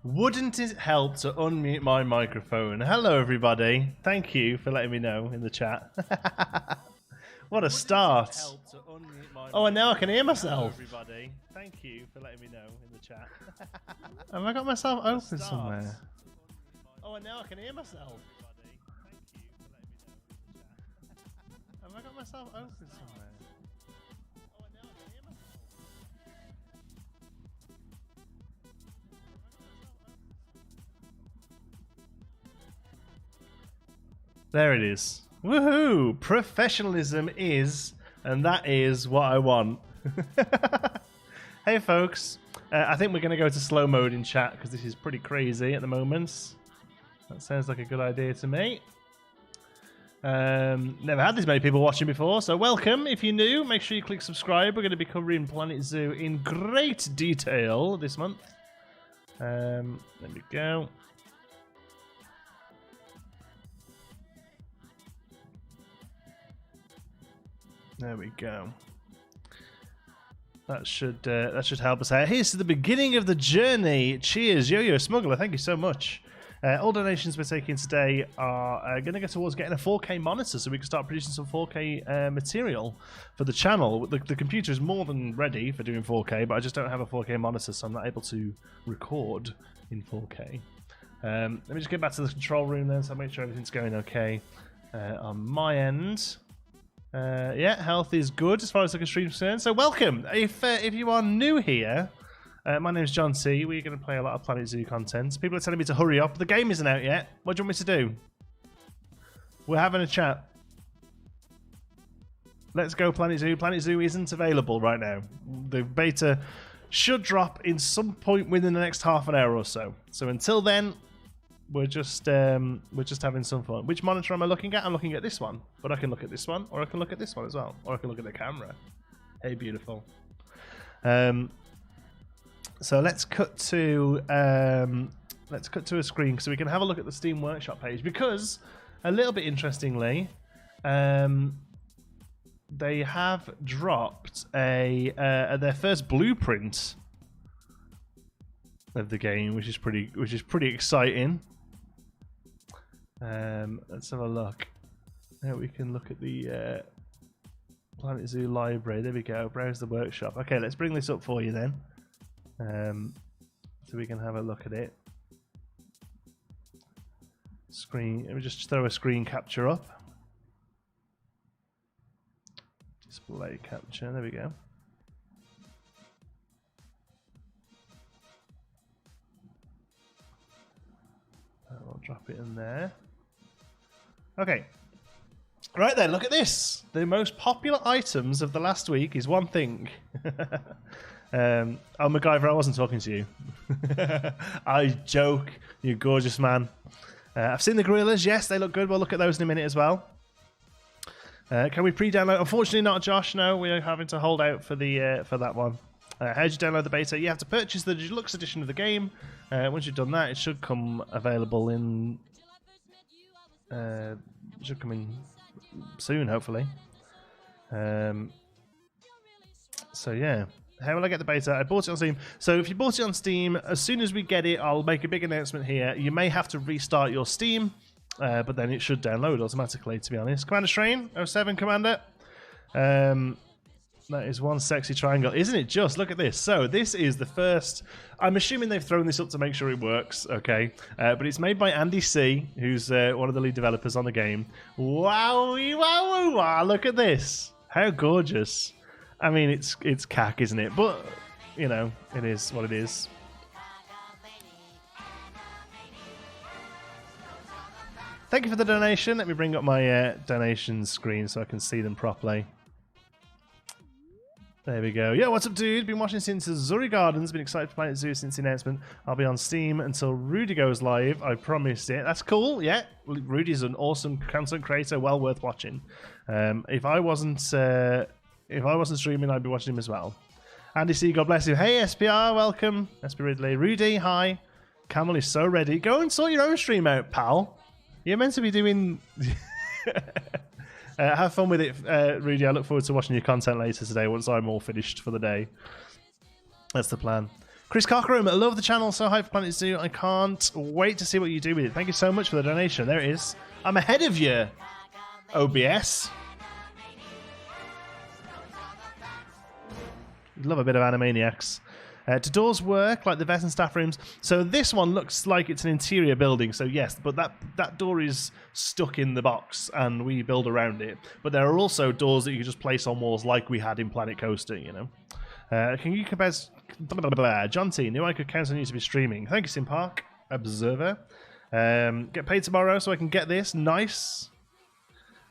Wouldn't it help to unmute my microphone? Hello, everybody. Thank you for letting me know in the chat. What a start. Oh, and now I can hear myself. Hello, everybody. Thank you for letting me know in the chat. Have I got myself open somewhere? Oh, and now I can hear myself. Have I got myself open somewhere? There it is. Woohoo! Professionalism is, and that is what I want. Hey folks, I think we're going to go to slow mode in chat because this is pretty crazy at the moment. That sounds like a good idea to me. Never had this many people watching before, so welcome. If you're new, make sure you click subscribe. We're going to be covering Planet Zoo in great detail this month. There we go. There we go. That should help us out. Here's to the beginning of the journey. Cheers, Yo-Yo Smuggler. Thank you so much. All donations we're taking today are going to go towards getting a 4K monitor so we can start producing some 4K material for the channel. The computer is more than ready for doing 4K, but I just don't have a 4K monitor, so I'm not able to record in 4K. Let me just get back to the control room then, so I'll make sure everything's going okay on my end. Yeah, health is good as far as the stream is concerned. So welcome. If you are new here, my name is John T. We're going to play a lot of Planet Zoo content. People are telling me to hurry up. The game isn't out yet. What do you want me to do? We're having a chat. Let's go Planet Zoo. Planet Zoo isn't available right now. The beta should drop in some point within the next half an hour or so. So until then, we're just having some fun. Which monitor am I looking at? I'm looking at this one, but I can look at this one, or I can look at this one as well, or I can look at the camera. Hey, beautiful. So let's cut to a screen so we can have a look at the Steam Workshop page, because a little bit interestingly, they have dropped their first blueprint of the game, which is pretty exciting. Let's have a look. Now we can look at the Planet Zoo library. There we go. Browse the workshop. Okay, let's bring this up for you then, so we can have a look at it. Screen. Let me just throw a screen capture up. Display capture. There we go. I'll drop it in there. Okay. Right then, look at this. The most popular items of the last week is one thing. Oh, MacGyver, I wasn't talking to you. I joke. You gorgeous man. I've seen the gorillas. Yes, they look good. We'll look at those in a minute as well. Can we pre-download? Unfortunately not, Josh. No, we're having to hold out for that one. How do you download the beta? You have to purchase the deluxe edition of the game. Once you've done that, it should come available in... should come in soon, hopefully. So yeah. How will I get the beta? I bought it on Steam. So if you bought it on Steam, as soon as we get it, I'll make a big announcement here. You may have to restart your Steam, but then it should download automatically, to be honest. Commander Strain, 07 Commander. That is one sexy triangle, isn't it? Just look at this. So this is the first. I'm assuming they've thrown this up to make sure it works. Okay, but it's made by Andy C, who's one of the lead developers on the game. Wow! Wow! Look at this. How gorgeous. I mean, it's cack, isn't it? But you know, it is what it is. Thank you for the donation. Let me bring up my donation screen so I can see them properly. There we go. Yo, what's up, dude? Been watching since Uzuri Gardens. Been excited for Planet Zoo since the announcement. I'll be on Steam until Rudy goes live. I promised it. That's cool. Yeah, Rudy's an awesome content creator. Well worth watching. If I wasn't streaming, I'd be watching him as well. Andy C, God bless you. Hey, SPR, welcome. SP Ridley, Rudy, hi. Camel is so ready. Go and sort your own stream out, pal. You're meant to be doing. Have fun with it, Rudy. I look forward to watching your content later today once I'm all finished for the day. That's the plan. Chris Cockrum, I love the channel, so high for Planet Zoo. I can't wait to see what you do with it. Thank you so much for the donation. There it is. I'm ahead of you, OBS. Love a bit of Animaniacs. Do doors work like the vet and staff rooms? So this one looks like it's an interior building, so yes, but that door is stuck in the box and we build around it. But there are also doors that you can just place on walls like we had in Planet Coaster, you know. Can you compare... John T, knew I could count on you to be streaming. Thank you, Sim Park Observer. Get paid tomorrow so I can get this. Nice.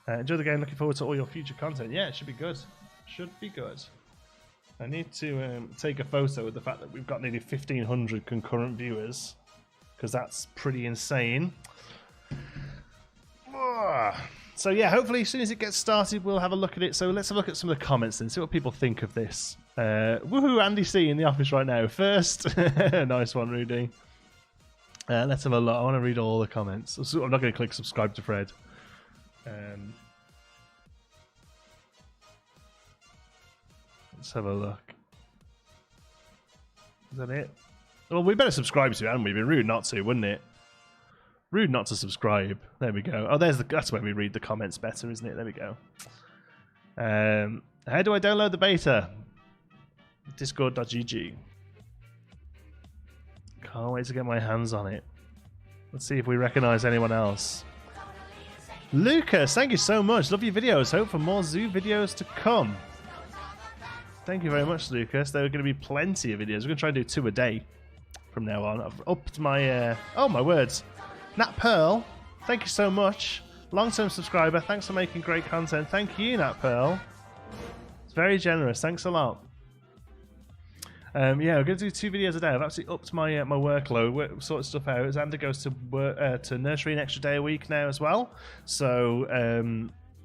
Enjoy the game. Looking forward to all your future content. Yeah, it should be good. Should be good. I need to take a photo of the fact that we've got nearly 1,500 concurrent viewers, because that's pretty insane. So yeah, hopefully as soon as it gets started, we'll have a look at it. So let's have a look at some of the comments and see what people think of this. Woohoo, Andy C in the office right now. First, nice one, Rudy. Let's have a look. I want to read all the comments. I'm not going to click subscribe to Fred. Let's have a look. Is that it? Well, we better subscribe to it, hadn't we? It'd be rude not to, wouldn't it? Rude not to subscribe. There we go. Oh, that's where we read the comments better, isn't it? There we go. How do I download the beta? Discord.gg. Can't wait to get my hands on it. Let's see if we recognise anyone else. Lucas, thank you so much. Love your videos. Hope for more zoo videos to come. Thank you very much, Lucas. There are going to be plenty of videos. We're going to try and do 2 a day from now on. I've upped my... oh, my words. Nat Pearl, thank you so much. Long-term subscriber. Thanks for making great content. Thank you, Nat Pearl. It's very generous. Thanks a lot. Yeah, we're going to do 2 videos a day. I've actually upped my my workload, sort stuff out. Xander goes to work, to nursery an extra day a week now as well. So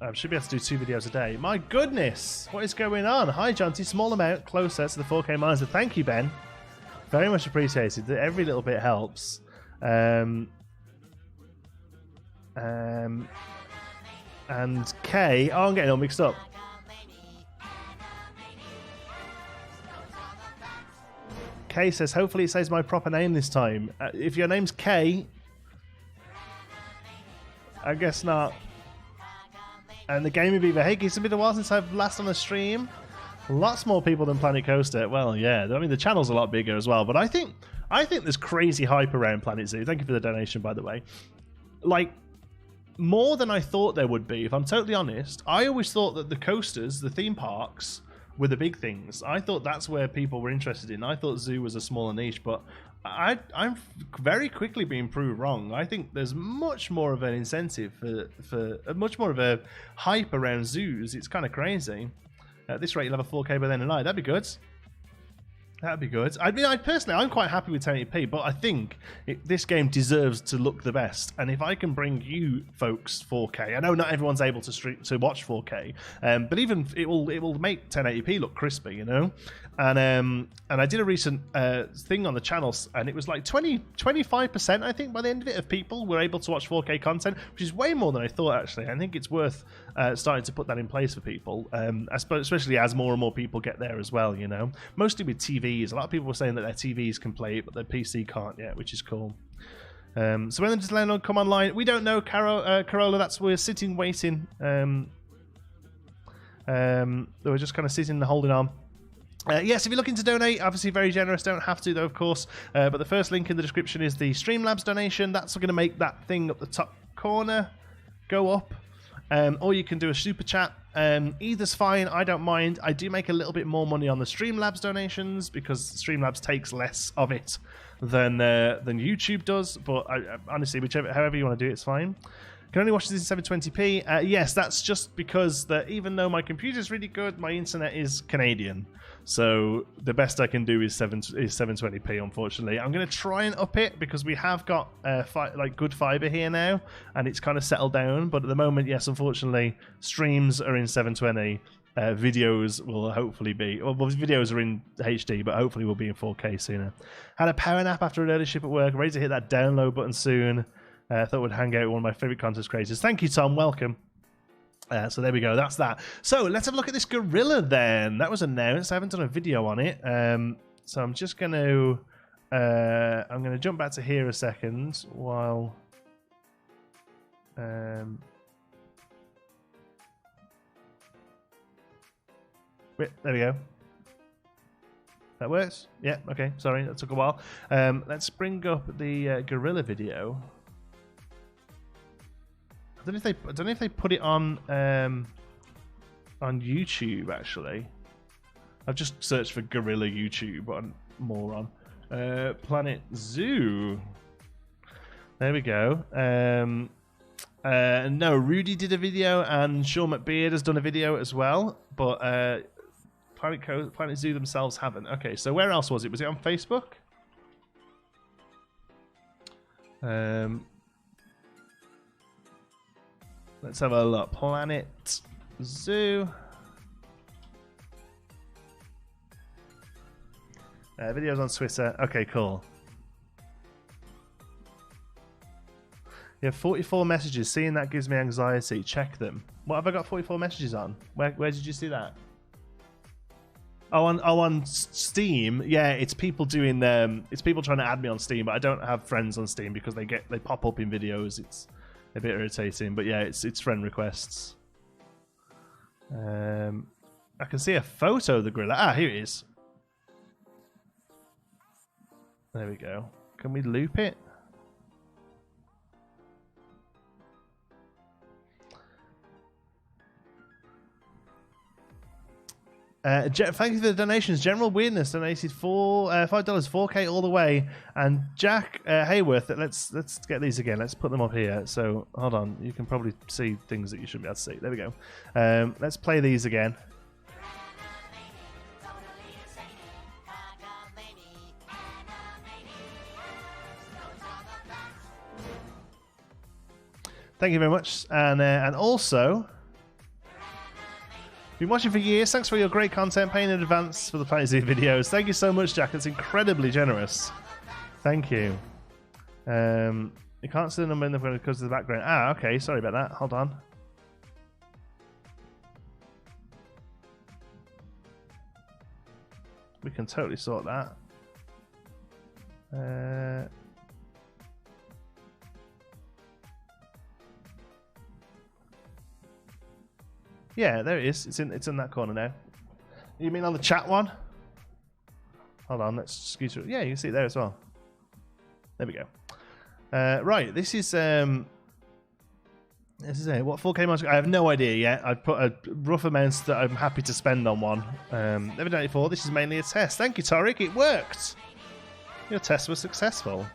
I should be able to do 2 videos a day. My goodness, what is going on? Hi, Jonty. Small amount closer to the 4K monitor. Thank you, Ben. Very much appreciated. Every little bit helps. And K. Oh, I'm getting all mixed up. K says, hopefully it says my proper name this time. If your name's K, I guess not. And the Gaming Beaver, hey, it's been a while since I've last on a stream. Lots more people than Planet Coaster. Well, yeah, I mean the channel's a lot bigger as well. But I think there's crazy hype around Planet Zoo. Thank you for the donation, by the way. Like, more than I thought there would be. If I'm totally honest, I always thought that the coasters, the theme parks, were the big things. I thought that's where people were interested in. I thought zoo was a smaller niche, but I'm very quickly being proved wrong. I think there's much more of an incentive for much more of a hype around zoos. It's kind of crazy. At this rate, you'll have a 4K by the end of the night. That'd be good. That'd be good. I mean, I'm quite happy with 1080p, but I think this game deserves to look the best. And if I can bring you folks 4K, I know not everyone's able to watch 4K, but even it will make 1080p look crispy, you know. And I did a recent thing on the channel, and it was like 25%, I think, by the end of it, of people were able to watch 4K content, which is way more than I thought, actually. I think it's worth starting to put that in place for people, I suppose, especially as more and more people get there as well, you know. Mostly with TVs. A lot of people were saying that their TVs can play it, but their PC can't yet, which is cool. So when does Leonard come online? We don't know, Carola. We're sitting waiting. We're just kind of sitting and holding on. Yes, if you're looking to donate, obviously very generous. Don't have to, though, of course. But the first link in the description is the Streamlabs donation. That's going to make that thing up the top corner go up. Or you can do a super chat. Either's fine. I don't mind. I do make a little bit more money on the Streamlabs donations because Streamlabs takes less of it than YouTube does. But honestly, however you want to do it, it's fine. Can only watch this in 720p. Yes, that's just because that even though my computer's really good, my internet is Canadian. So the best I can do is 720p, unfortunately. I'm going to try and up it because we have got good fiber here now, and it's kind of settled down. But at the moment, yes, unfortunately, streams are in 720. Videos will hopefully be... Well, videos are in HD, but hopefully will be in 4K sooner. Had a power nap after an early shift at work. Ready to hit that download button soon. Thought we'd hang out with one of my favourite content creators. Thank you, Tom. Welcome. So there we go. That's that. So let's have a look at this gorilla then. That was announced. I haven't done a video on it. So I'm just going to I'm going to jump back to here a second while there we go. That works? Yeah, okay, sorry, that took a while. Let's bring up the gorilla video. I don't know if they put it on YouTube actually. I've just searched for gorilla YouTube on moron. Planet Zoo. There we go. No, Rudy did a video and Sean McBeard has done a video as well, but Planet Zoo themselves haven't. Okay, so where else was it? Was it on Facebook? Let's have a look. Planet Zoo. Videos on Twitter. Okay, cool. You have 44 messages. Seeing that gives me anxiety. Check them. What have I got 44 messages on? Where did you see that? Oh, on Steam. Yeah, it's people doing it's people trying to add me on Steam, but I don't have friends on Steam because they pop up in videos. It's a bit irritating, but yeah, it's friend requests. I can see a photo of the gorilla. Ah, here it is. There we go. Can we loop it? Thank you for the donations. General Weirdness donated $5, 4K all the way. And Jack Hayworth, let's get these again. Let's put them up here. So hold on, you can probably see things that you shouldn't be able to see. There we go. Let's play these again. Thank you very much, and also. Been watching for years. Thanks for your great content. Paying in advance for the Planet Zoo videos. Thank you so much, Jack. It's incredibly generous. Thank you. You can't see the number in the because of the background. Ah, okay. Sorry about that. Hold on. We can totally sort that. Yeah, there it is. It's in that corner now. You mean on the chat one? Hold on, let's scoot through. Yeah, you can see it there as well. There we go. Right, this is what 4K monster? I have no idea yet. I put a rough amount that I'm happy to spend on one. Evidently, this is mainly a test. Thank you, Tariq. It worked. Your test was successful.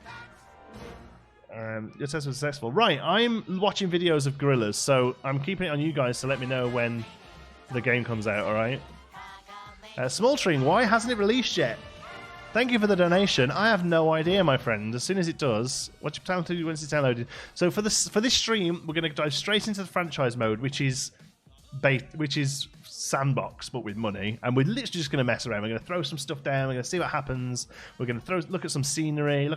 Your test was successful. Right, I'm watching videos of gorillas, so I'm keeping it on you guys to let me know when the game comes out, alright? Small Train, why hasn't it released yet? Thank you for the donation. I have no idea, my friend. As soon as it does, what's your plan to do once it's downloaded? So for this stream, we're going to dive straight into the franchise mode, which is sandbox but with money, and we're literally just going to mess around. We're going to throw some stuff down, we're going to see what happens, we're going to look at some scenery,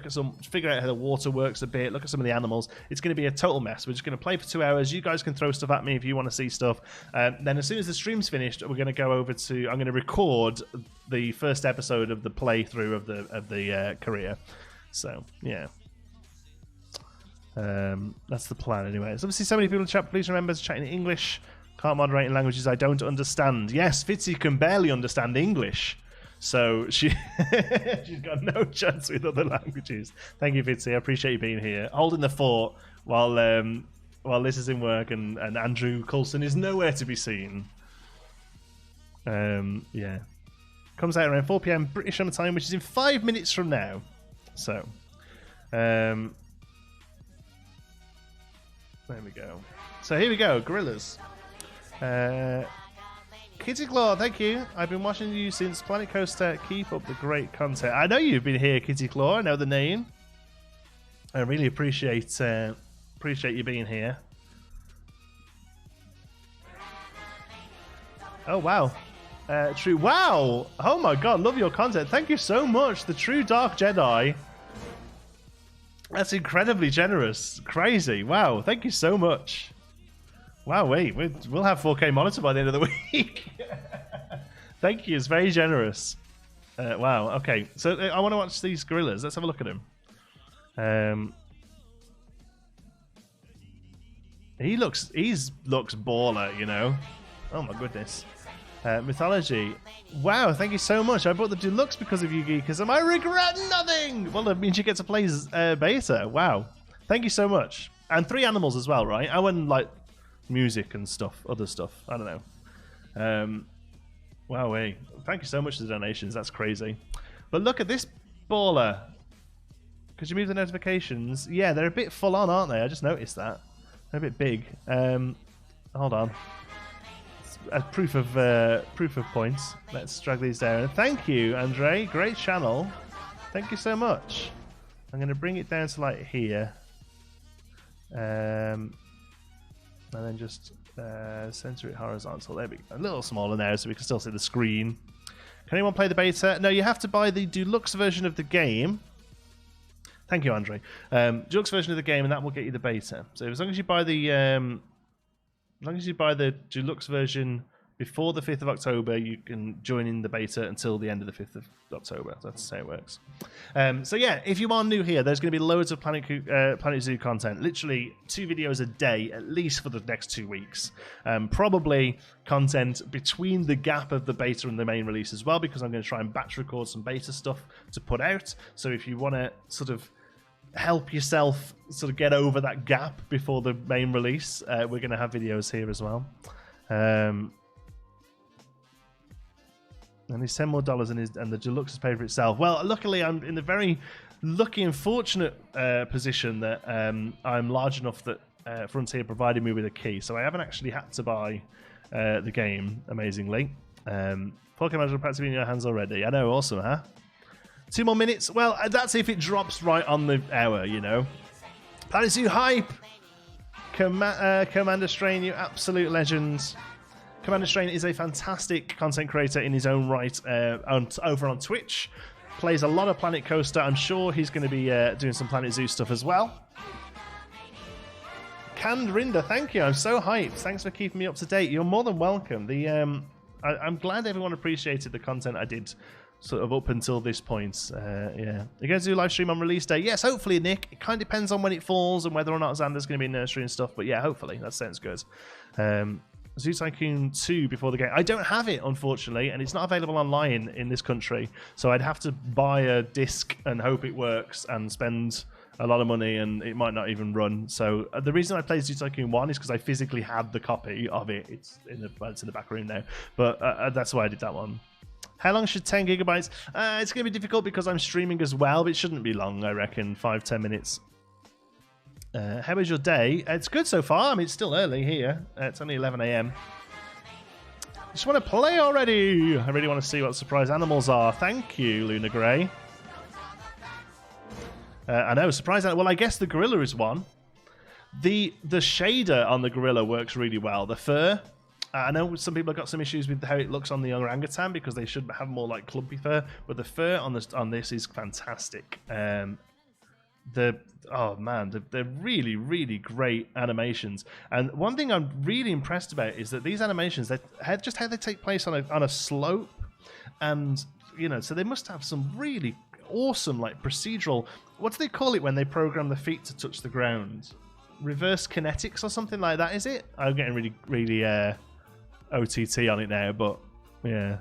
figure out how the water works a bit, look at some of the animals. It's going to be a total mess. We're just going to play for 2 hours. You guys can throw stuff at me if you want to see stuff. Then as soon as the stream's finished, we're going to go over to, I'm going to record the first episode of the playthrough of the career. So yeah, that's the plan anyway. There's obviously so many people in the chat. Please remember to chat in English. Can't moderate in languages I don't understand. Yes, Fitzy can barely understand English, so she's got no chance with other languages. Thank you, Fitzy. I appreciate you being here, holding the fort while Liz is in work and Andrew Coulson is nowhere to be seen. Yeah, comes out around 4 PM British Summer Time, which is in 5 minutes from now. So, there we go. So here we go, gorillas. Kitty Claw, thank you. I've been watching you since Planet Coaster. Keep up the great content. I know you've been here, Kitty Claw. I know the name. I really appreciate you being here. Oh wow, True. Wow. Oh my God, love your content. Thank you so much, the True Dark Jedi. That's incredibly generous. Crazy. Wow. Thank you so much. Wow, wait, we'll have 4K monitor by the end of the week. Thank you, it's very generous. Wow. Okay. So I want to watch these gorillas. Let's have a look at them. He looks baller, you know. Oh my goodness. Mythology. Wow, thank you so much. I bought the deluxe because of you geekers, and I regret nothing. Well, that means you get to play beta. Wow. Thank you so much. And 3 animals as well, right? I went like music and stuff, other stuff. I don't know. Wow, thank you so much for the donations. That's crazy. But look at this baller. Could you move the notifications? Yeah, they're a bit full on, aren't they? I just noticed that. They're a bit big. Hold on. As proof of points. Let's drag these down. Thank you, Andre. Great channel. Thank you so much. I'm going to bring it down to like here. And then just center it horizontal. There we go. A little smaller now so we can still see the screen. Can anyone play the beta? No, you have to buy the deluxe version of the game. Thank you, Andre. Deluxe version of the game, and that will get you the beta. So as long as you buy the deluxe version before the 5th of October, you can join in the beta until the end of the 5th of October. That's how it works. So yeah, if you are new here, there's going to be loads of Planet Zoo content. Literally 2 videos a day, at least for the next 2 weeks. Probably content between the gap of the beta and the main release as well, because I'm going to try and batch record some beta stuff to put out. So if you want to sort of help yourself sort of get over that gap before the main release, we're going to have videos here as well. And he's $10 more and the deluxe is paid for itself. Well, luckily I'm in the very lucky and fortunate position that I'm large enough that Frontier provided me with a key, so I haven't actually had to buy the game, amazingly. Pokemon are practically in your hands already. I know, awesome, huh? 2 more minutes. Well, that's if it drops right on the hour, you know. Planet Zoo hype! Commander Strain, you absolute legend. Commander Strain is a fantastic content creator in his own right over on Twitch. Plays a lot of Planet Coaster. I'm sure he's going to be doing some Planet Zoo stuff as well. Canned Rinder, thank you. I'm so hyped. Thanks for keeping me up to date. You're more than welcome. I'm glad everyone appreciated the content I did sort of up until this point. Yeah. You're going to do a live stream on release day? Yes, hopefully, Nick. It kind of depends on when it falls and whether or not Xander's going to be in nursery and stuff. But yeah, hopefully. That sounds good. Zoo Tycoon 2 before the game. I don't have it, unfortunately, and it's not available online in this country. So I'd have to buy a disc and hope it works and spend a lot of money, and it might not even run. So the reason I played Zoo Tycoon 1 is because I physically had the copy of it. It's in the back room now. But that's why I did that one. How long should 10 gigabytes? It's going to be difficult because I'm streaming as well, but it shouldn't be long, I reckon. 5-10 minutes. How was your day? It's good so far. I mean, it's still early here. It's only 11 a.m. I just want to play already. I really want to see what surprise animals are. Thank you, Luna Grey. I know, surprise animal. Well, I guess the gorilla is one. The shader on the gorilla works really well. The fur. I know some people have got some issues with how it looks on the orangutan because they should have more like clumpy fur, but the fur on this is fantastic. Oh man, they're really, really great animations. And one thing I'm really impressed about is that these animations, just how they take place on a slope, and you know, so they must have some really awesome like procedural. What do they call it when they program the feet to touch the ground? Reverse kinetics or something like that, is it? I'm getting really, really OTT on it now, but yeah.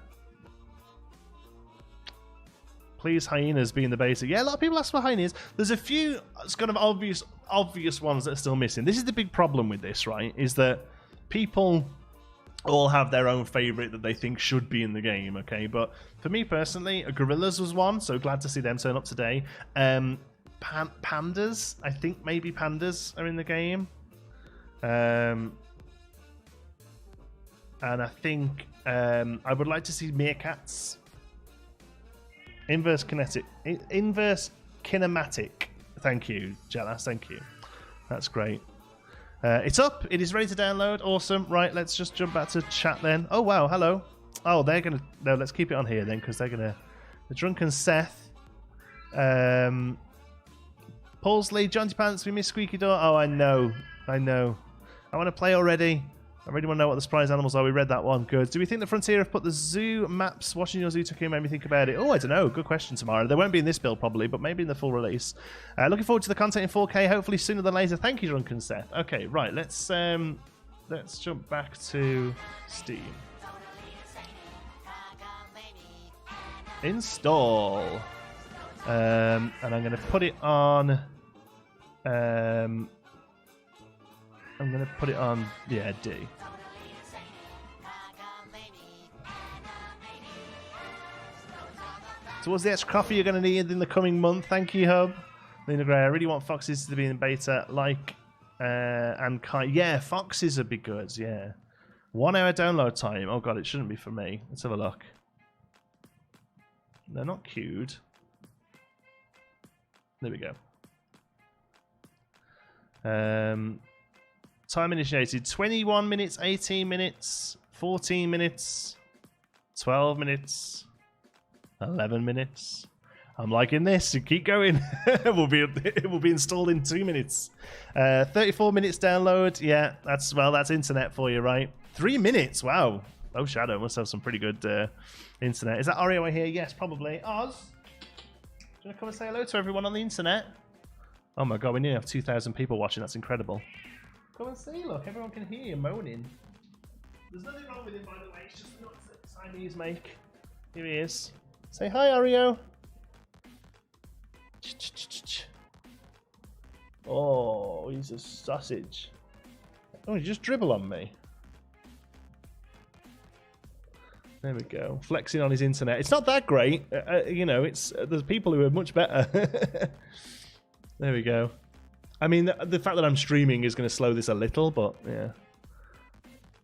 Please, hyenas being the basic. Yeah, a lot of people ask for hyenas. There's a few kind of obvious ones that are still missing. This is the big problem with this, right? Is that people all have their own favourite that they think should be in the game, okay? But for me personally, gorillas was one, so glad to see them turn up today. Pandas, I think maybe pandas are in the game. And I think I would like to see meerkats. Inverse kinematic. Thank you, Jealous. Thank you. That's great. It's up. It is ready to download. Awesome. Right, let's just jump back to chat then. Oh, wow. Hello. Oh, they're going to... No, let's keep it on here then, because they're going to... The Drunken Seth. Paulsley, Johnny Pants, we miss Squeaky Door. Oh, I know. I want to play already. I really want to know what the surprise animals are. We read that one. Good. Do we think the Frontier have put the zoo maps? Watching your zoo Tycoon made me think about it. Oh, I don't know. Good question, Tamara. They won't be in this build probably, but maybe in the full release. Looking forward to the content in 4K, hopefully sooner than later. Thank you, Drunken Seth. Okay, right. Let's jump back to Steam. Install. And I'm going to put it on. I'm going to put it on, yeah, D. So what's the extra coffee you're going to need in the coming month? Thank you, Hub. Lena Gray, I really want Foxes to be in beta, like, and yeah, Foxes would be good, yeah. 1 hour download time. Oh, God, it shouldn't be for me. Let's have a look. They're not queued. There we go. Time initiated 21 minutes, 18 minutes, 14 minutes, 12 minutes, 11 minutes. I'm liking this. Keep going. It will be installed in 2 minutes. 34 minutes download. Yeah, that's internet for you, right? 3 minutes. Wow. Oh, Shadow must have some pretty good internet. Is that Oreo here? Yes, probably. Oz, do you want to come and say hello to everyone on the internet? Oh my God, we nearly have 2,000 people watching. That's incredible. Come and see, look, everyone can hear you moaning. There's nothing wrong with him, by the way, it's just the noise that Siamese make. Here he is. Say hi, Oreo. Oh, he's a sausage. Oh, you just dribble on me. There we go. Flexing on his internet. It's not that great. You know, there's people who are much better. There we go. I mean, the fact that I'm streaming is going to slow this a little, but yeah.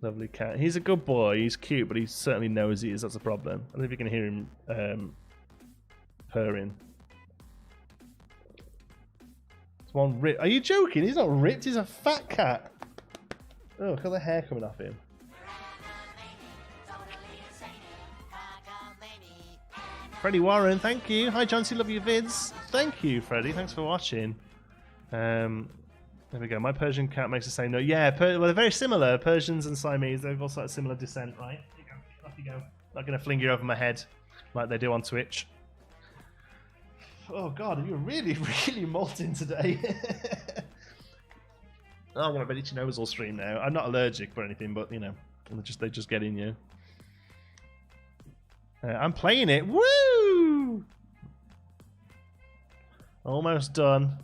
Lovely cat. He's a good boy. He's cute, but he certainly knows he is. That's a problem. I don't know if you can hear him purring. It's one rip. Are you joking? He's not ripped. He's a fat cat. Oh, look at the hair coming off him. Freddie Warren, thank you. Hi, Johnsy, love your vids. Thank you, Freddie. Thanks for watching. There we go. My Persian cat makes the same note. Yeah, well, they're very similar. Persians and Siamese, they've also got similar descent, right? Here you go. Off you go. Not going to fling you over my head like they do on Twitch. Oh, God, you're really, really molting today. Oh, I'm going to bet your nose will stream now. I'm not allergic or anything, but, you know, they just get in you. I'm playing it. Woo! Almost done.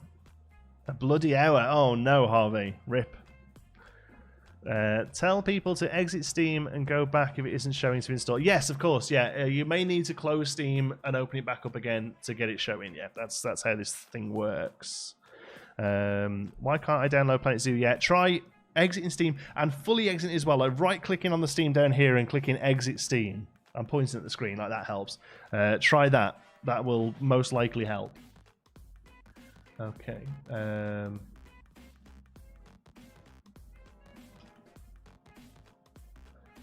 A bloody hour. Oh no, Harvey. Rip. Tell people to exit Steam and go back if it isn't showing to install. Yes, of course. Yeah, you may need to close Steam and open it back up again to get it showing. Yeah, that's how this thing works. Why can't I download Planet Zoo yet? Try exiting Steam and fully exit as well. Like right-clicking on the Steam down here and clicking exit Steam. I'm pointing at the screen, like that helps. Try that. That will most likely help. Okay.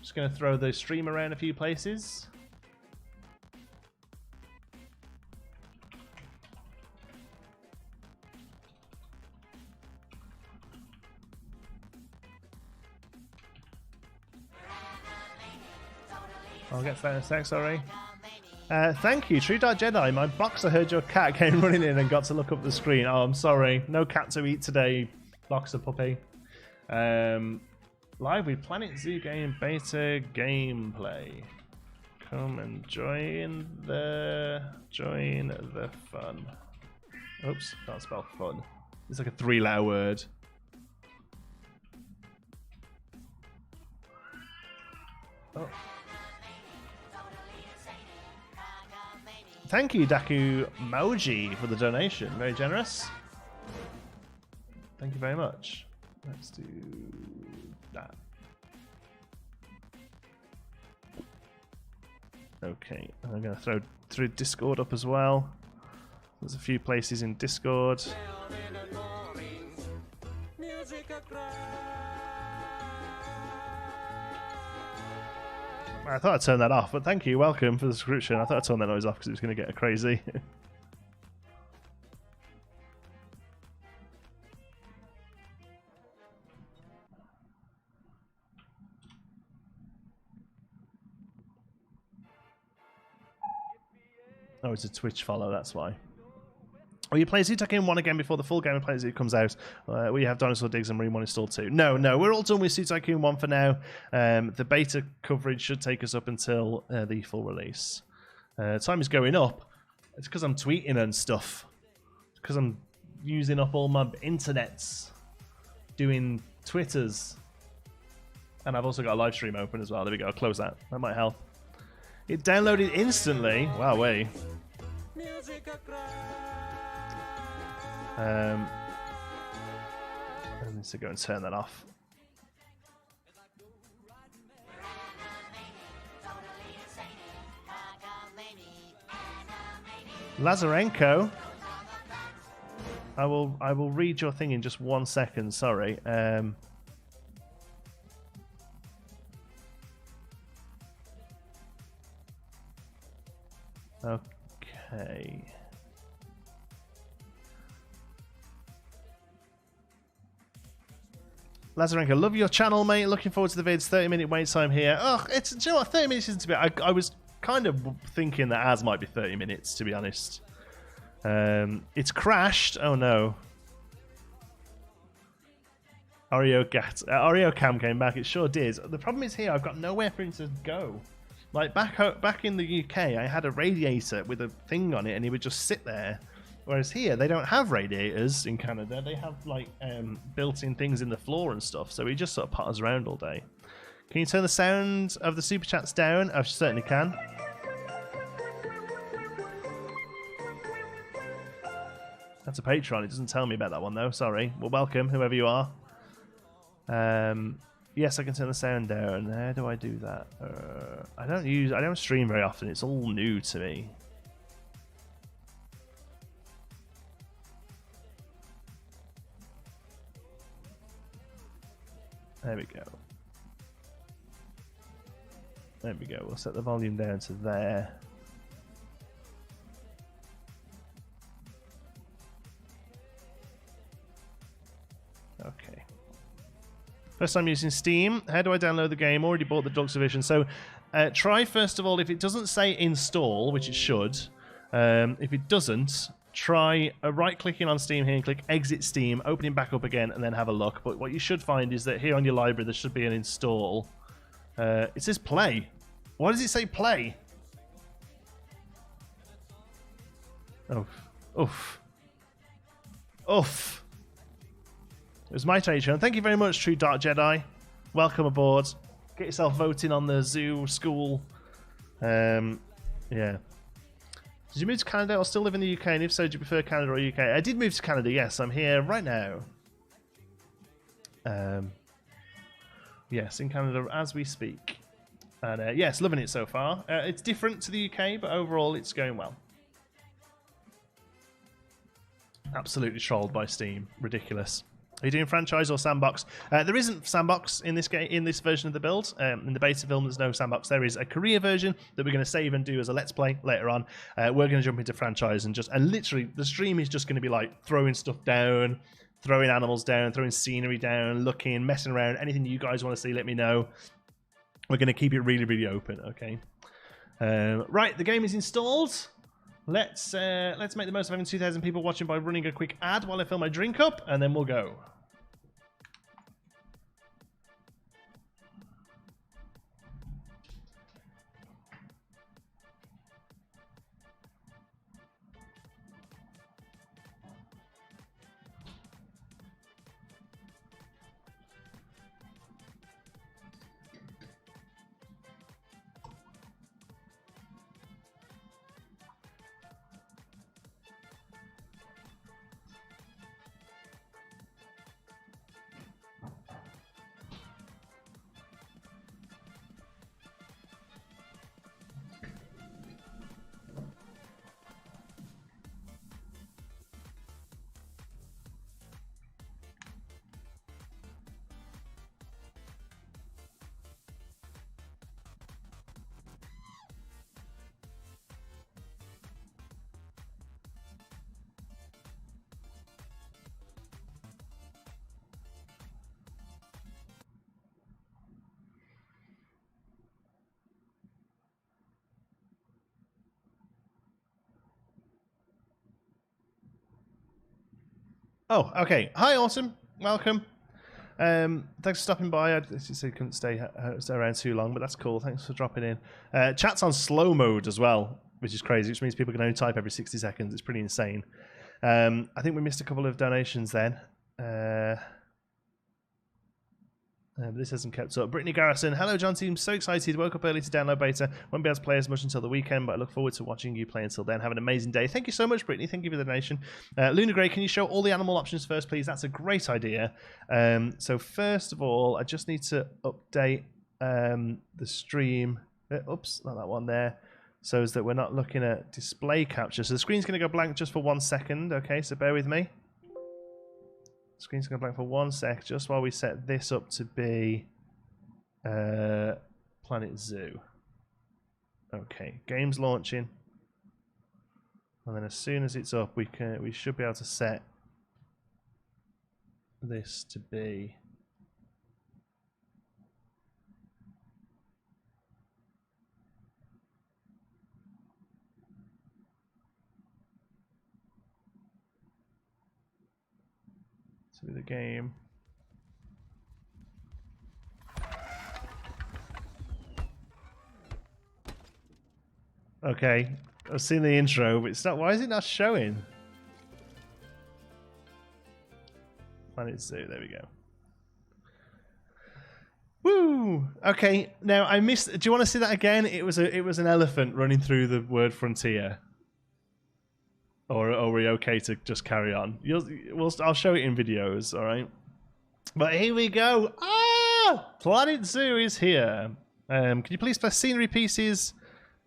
Just going to throw the stream around a few places. I'll get that in a sec, sorry. Thank you, True Dark Jedi. My boxer heard your cat came running in and got to look up the screen. Oh, I'm sorry. No cat to eat today, boxer puppy. Live with Planet Zoo game beta gameplay. Come and join the fun. Oops, can't spell fun. It's like a 3-letter word. Oh. Thank you, Daku Moji, for the donation. Very generous. Thank you very much. Let's do that. Okay, and I'm going to throw through Discord up as well. There's a few places in Discord. I thought I'd turn that off, but thank you. Welcome for the subscription. I thought I'd turn that noise off because it was going to get crazy. Oh, it's a Twitch follow, that's why. Oh, you play Tycoon 1 again before the full game of Play comes out. We have Dinosaur Digs and Marine 1 installed too. No, we're all done with Tycoon 1 for now. The beta coverage should take us up until the full release. Time is going up. It's because I'm tweeting and stuff. It's because I'm using up all my internets, doing Twitters. And I've also got a live stream open as well. There we go, I'll close that. That might help. It downloaded instantly. Wow, wait. I need to go and turn that off. Lazarenko. I will read your thing in just 1 second, sorry. Okay. Lazarenko, love your channel, mate. Looking forward to the vids. 30-minute wait time here. Oh, do you know what? 30 minutes isn't too bad. I was kind of thinking that ours might be 30 minutes, to be honest. It's crashed. Oh no. Oreo Cam came back. It sure did. The problem is here, I've got nowhere for him to go. Like back in the UK, I had a radiator with a thing on it, and he would just sit there. Whereas here, they don't have radiators in Canada. They have like built-in things in the floor and stuff. So he just sort of potters around all day. Can you turn the sound of the super chats down? I certainly can. That's a Patreon. It doesn't tell me about that one though. Sorry. Well, welcome, whoever you are. Yes, I can turn the sound down. How do I do that? I don't stream very often. It's all new to me. There we go. There we go. We'll set the volume down to there. Okay. First time using Steam. How do I download the game? Already bought the deluxe edition. So try first of all, if it doesn't say install, which it should, if it doesn't, try right-clicking on Steam here and click exit Steam, opening back up again, and then have a look. But what you should find is that here on your library there should be an install. It says play. Why does it say play? Oof. Oof. Oof. It was my Patreon. Thank you very much, True Dark Jedi. Welcome aboard. Get yourself voting on the zoo school. Yeah. Did you move to Canada or still live in the UK? And if so, do you prefer Canada or UK? I did move to Canada, yes. I'm here right now. Yes, in Canada as we speak. And yes, loving it so far. It's different to the UK, but overall it's going well. Absolutely trolled by Steam. Ridiculous. Are you doing franchise or sandbox? There isn't sandbox in this game, in this version of the build. In the beta film, there's no sandbox. There is a career version that we're going to save and do as a let's play later on. We're going to jump into franchise and literally the stream is just going to be like throwing stuff down, throwing animals down, throwing scenery down, looking, messing around. Anything you guys want to see, let me know. We're going to keep it really, really open. Okay. Right, the game is installed. Let's make the most of having 2,000 people watching by running a quick ad while I fill my drink up, and then we'll go. Oh, okay. Hi, Awesome. Welcome. Thanks for stopping by. I said you couldn't stay around too long, but that's cool. Thanks for dropping in. Chat's on slow mode as well, which is crazy, which means people can only type every 60 seconds. It's pretty insane. I think we missed a couple of donations then. But this hasn't kept up. Brittany Garrison, hello John team, so excited. Woke up early to download beta. Won't be able to play as much until the weekend, but I look forward to watching you play until then. Have an amazing day. Thank you so much, Brittany. Thank you for the donation. Luna Grey, can you show all the animal options first, please? That's a great idea. So first of all, I just need to update the stream. Oops, not that one there. So as that we're not looking at display capture. So the screen's going to go blank just for 1 second. Okay, so bear with me. Screen's going blank for 1 sec, just while we set this up to be Planet Zoo. Okay, game's launching, and then as soon as it's up, we should be able to set this to be the game. Okay, I've seen the intro, but it's not. Why is it not showing? Planet Zoo. There we go. Woo! Okay, now I missed. Do you want to see that again? It was an elephant running through the word frontier. Or are we okay to just carry on? I'll show it in videos, all right? But here we go. Ah! Planet Zoo is here. Can you please press scenery pieces?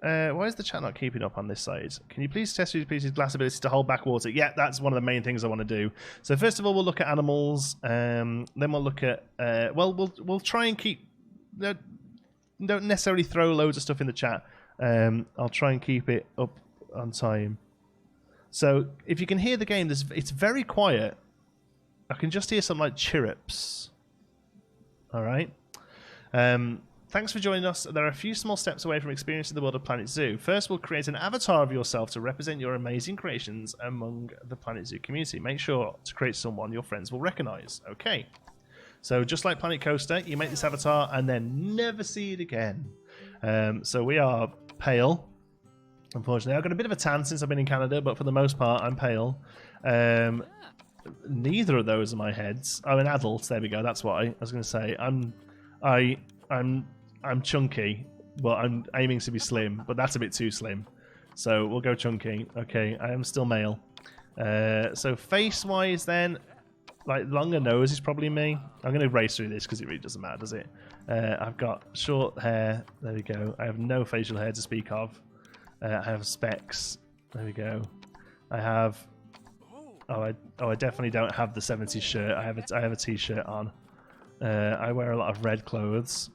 Why is the chat not keeping up on this side? Can you please test these pieces glass ability to hold back water? Yeah, that's one of the main things I want to do. So first of all, we'll look at animals. Then we'll look at... we'll try and keep... Don't necessarily throw loads of stuff in the chat. I'll try and keep it up on time. So if you can hear the game, it's very quiet. I can just hear some like chirrups. All right. Thanks for joining us. There are a few small steps away from experiencing the world of Planet Zoo. First, we'll create an avatar of yourself to represent your amazing creations among the Planet Zoo community. Make sure to create someone your friends will recognize. Okay. So just like Planet Coaster, you make this avatar and then never see it again. So we are pale. Unfortunately, I've got a bit of a tan since I've been in Canada, but for the most part, I'm pale. Neither of those are my heads. I'm an adult. There we go. That's what I was going to say. I'm chunky, but I'm aiming to be slim. But that's a bit too slim, so we'll go chunky. Okay, I am still male. So face-wise, then, like longer nose is probably me. I'm going to race through this because it really doesn't matter, does it? I've got short hair. There we go. I have no facial hair to speak of. I have specs. There we go. I have. I definitely don't have the 70s shirt. I have a t-shirt on. I wear a lot of red clothes.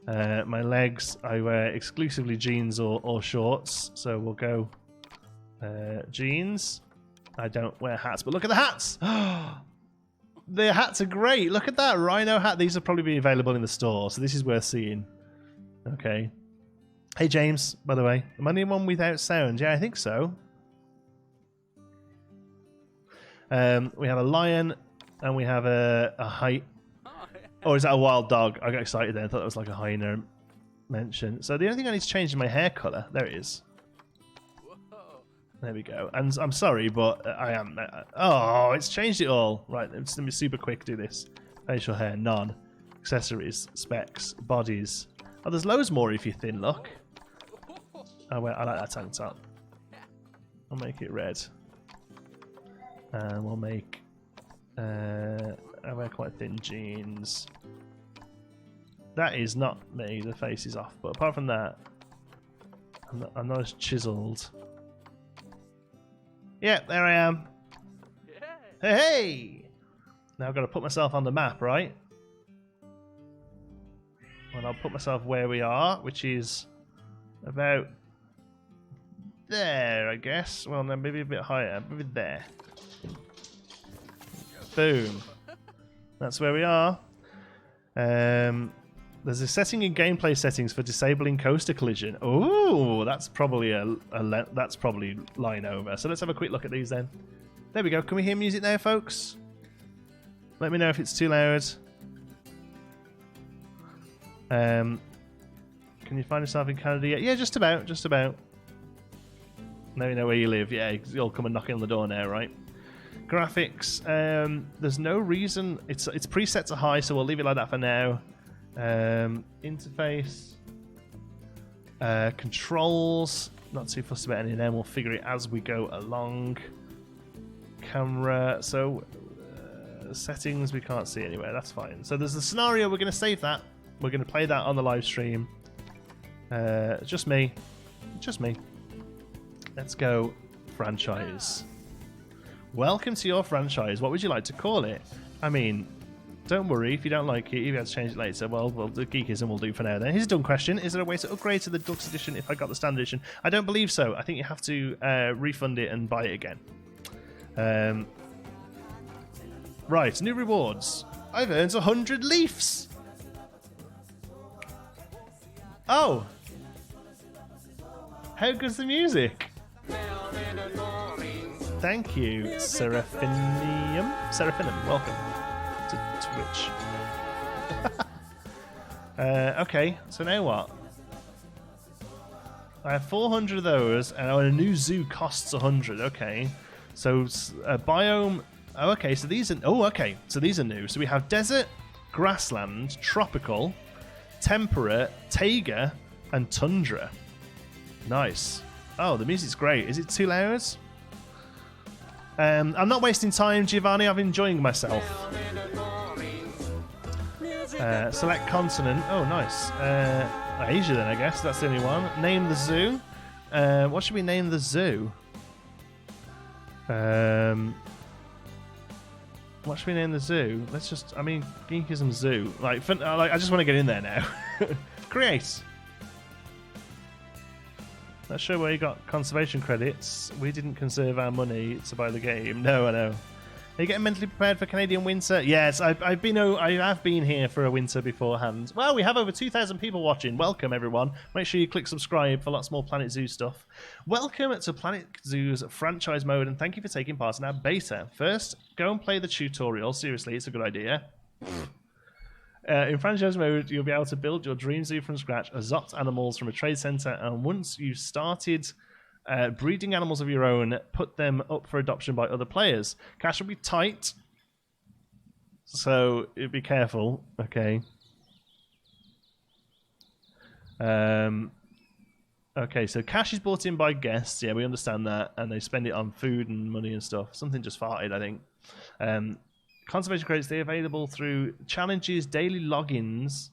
My legs, I wear exclusively jeans or shorts. So we'll go jeans. I don't wear hats, but look at the hats. The hats are great. Look at that rhino hat. These will probably be available in the store, so this is worth seeing. Okay. Hey James, by the way, am I the one without sound? Yeah, I think so. We have a lion, and we have a height. Or is that a wild dog? I got excited then. I thought that was like a hyena mention. So the only thing I need to change is my hair colour. There it is. There we go. And I'm sorry, but I am... oh, it's changed it all. Right, it's going to be super quick. Do this. Facial hair, none. Accessories, specs, bodies. Oh, there's loads more if you're thin, look. Oh, wait, I like that tank top. I'll make it red. And we'll make... I wear quite thin jeans. That is not me. The face is off. But apart from that, I'm not as chiseled. Yeah, there I am. Hey, hey! Now I've got to put myself on the map, right? And I'll put myself where we are, which is about there, I guess. Well, no, maybe a bit higher. Maybe there. Boom. That's where we are. There's a setting in gameplay settings for disabling coaster collision. Oh, that's probably that's probably line over. So let's have a quick look at these then. There we go. Can we hear music now, folks? Let me know if it's too loud. Can you find yourself in Canada yet? Yeah, just about. Just about. Now you know where you live. Yeah, you'll come and knock on the door now, right? Graphics. There's no reason. It's preset to high, so we'll leave it like that for now. Interface. Controls. Not too fussed about any of them. We'll figure it as we go along. Camera. So settings we can't see anywhere. That's fine. So there's the scenario. We're going to save that. We're going to play that on the live stream. Just me. Just me. Let's go franchise. Welcome to your franchise. What would you like to call it? I mean, don't worry if you don't like it. If you have to change it later, well, the Geekism will do for now then. Here's a dumb question. Is there a way to upgrade to the Deluxe Edition if I got the Standard Edition? I don't believe so. I think you have to refund it and buy it again. Right, new rewards. I've earned 100 leafs. Oh. How good's the music? Thank you, Seraphinium. Welcome to Twitch. Okay, so now what? I have 400 of those, and a new zoo costs 100. Okay, so biome. Oh, okay. So these are. Oh, okay. So these are new. So we have desert, grassland, tropical, temperate, taiga, and tundra. Nice. Oh, the music's great. Is it 2 hours? I'm not wasting time, Giovanni. I'm enjoying myself. Select continent. Oh, nice. Asia then, I guess. That's the only one. Name the zoo. What should we name the zoo? What should we name the zoo? Let's just... I mean, Geekism Zoo. I just want to get in there now. Create. Not sure where you got conservation credits. We didn't conserve our money to buy the game. No, I know. Are you getting mentally prepared for Canadian winter? Yes, I have been here for a winter beforehand. Well, we have over 2,000 people watching. Welcome, everyone. Make sure you click subscribe for lots more Planet Zoo stuff. Welcome to Planet Zoo's franchise mode, and thank you for taking part in our beta. First, go and play the tutorial. Seriously, it's a good idea. In franchise mode, you'll be able to build your dream zoo from scratch, adopt animals from a trade centre, and once you've started breeding animals of your own, put them up for adoption by other players. Cash will be tight, so be careful. Okay. Okay, so cash is brought in by guests. Yeah, we understand that, and they spend it on food and money and stuff. Something just farted, I think. Conservation credits, they're available through challenges, daily logins,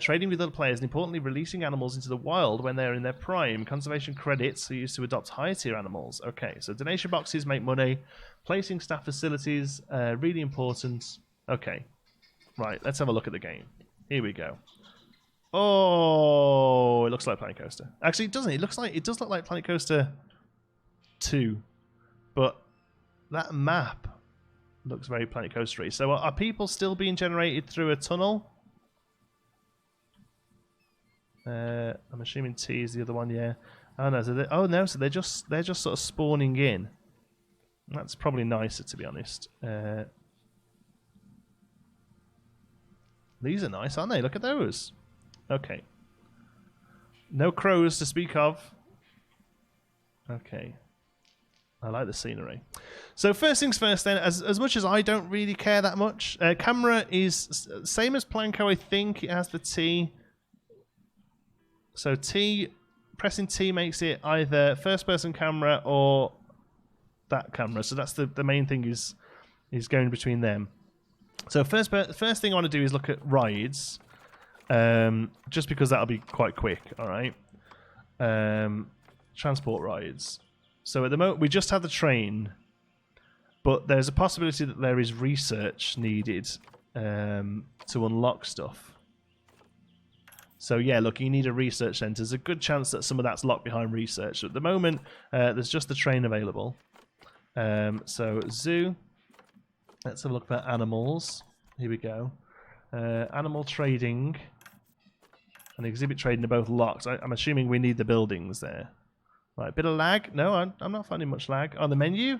trading with other players, and importantly, releasing animals into the wild when they're in their prime. Conservation credits are used to adopt higher tier animals. Okay, so donation boxes make money. Placing staff facilities, really important. Okay, right, let's have a look at the game. Here we go. Oh, it looks like Planet Coaster. Actually, it doesn't. It does look like Planet Coaster 2, but that map looks very Planet Coaster-y. So are people still being generated through a tunnel? I'm assuming T is the other one, yeah. Oh no, so they're just sort of spawning in. That's probably nicer, to be honest. These are nice, aren't they? Look at those. Okay. No crows to speak of. Okay. I like the scenery. So first things first then, as much as I don't really care that much, camera is same as Planko, I think. It has the T. So pressing T makes it either first person camera or that camera. So that's the main thing is going between them. So first thing I want to do is look at rides, just because that'll be quite quick, all right? Transport rides. So at the moment, we just have the train, but there's a possibility that there is research needed to unlock stuff. So yeah, look, you need a research centre. There's a good chance that some of that's locked behind research. So at the moment, there's just the train available. So zoo. Let's have a look at animals. Here we go. Animal trading and exhibit trading are both locked. I'm assuming we need the buildings there. Right, bit of lag. No, I'm not finding much lag. On the menu?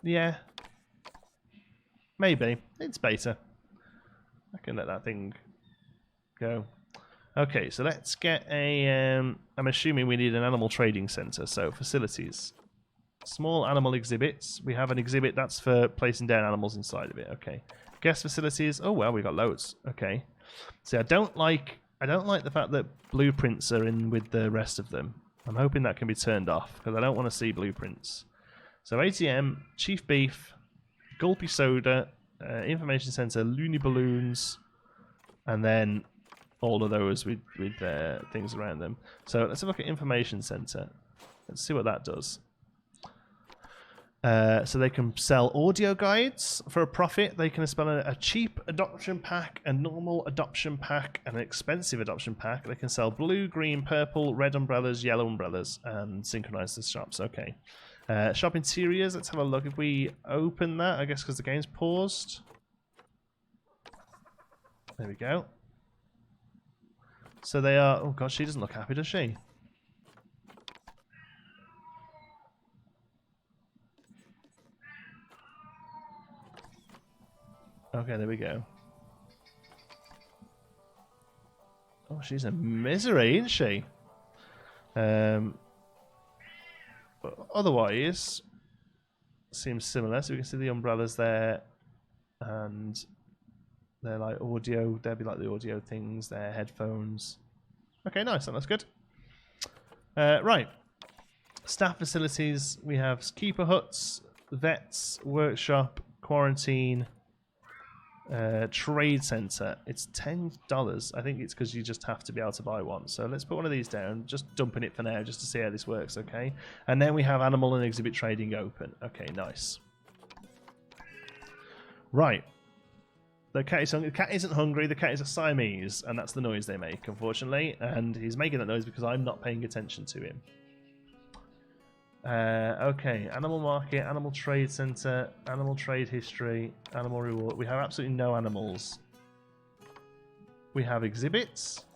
Yeah. Maybe. It's beta. I can let that thing go. Okay, so let's get a... I'm assuming we need an animal trading center. So, facilities. Small animal exhibits. We have an exhibit that's for placing down animals inside of it. Okay. Guest facilities. Oh, well, we got loads. Okay. See, I don't like the fact that blueprints are in with the rest of them. I'm hoping that can be turned off because I don't want to see blueprints. So ATM, Chief Beef, Gulpy Soda, Information Center, Looney Balloons, and then all of those with things around them. So let's have a look at Information Center. Let's see what that does. So they can sell audio guides for a profit. They can sell a cheap adoption pack, a normal adoption pack, and an expensive adoption pack. They can sell blue, green, purple, red umbrellas, yellow umbrellas, and synchronize the shops. Okay. Shop interiors. Let's have a look. If we open that, I guess because the game's paused. There we go. So they are... Oh, God, she doesn't look happy, does she? Okay, there we go. Oh, she's a misery, isn't she? But otherwise, seems similar. So we can see the umbrellas there, and they're like audio. They'll be like the audio things. They're headphones. Okay, nice. That looks good. Right. Staff facilities. We have keeper huts, vets, workshop, quarantine. Trade center. It's $10. I think it's because you just have to be able to buy one. So let's put one of these down. Just dumping it for now, just to see how this works. Okay. And then we have animal and exhibit trading open. Okay, nice. Right. The cat is hungry. The cat isn't hungry. The cat is a Siamese, and that's the noise they make, unfortunately. And he's making that noise because I'm not paying attention to him. Okay, animal market, animal trade center, animal trade history, animal reward. We have absolutely no animals. We have exhibits.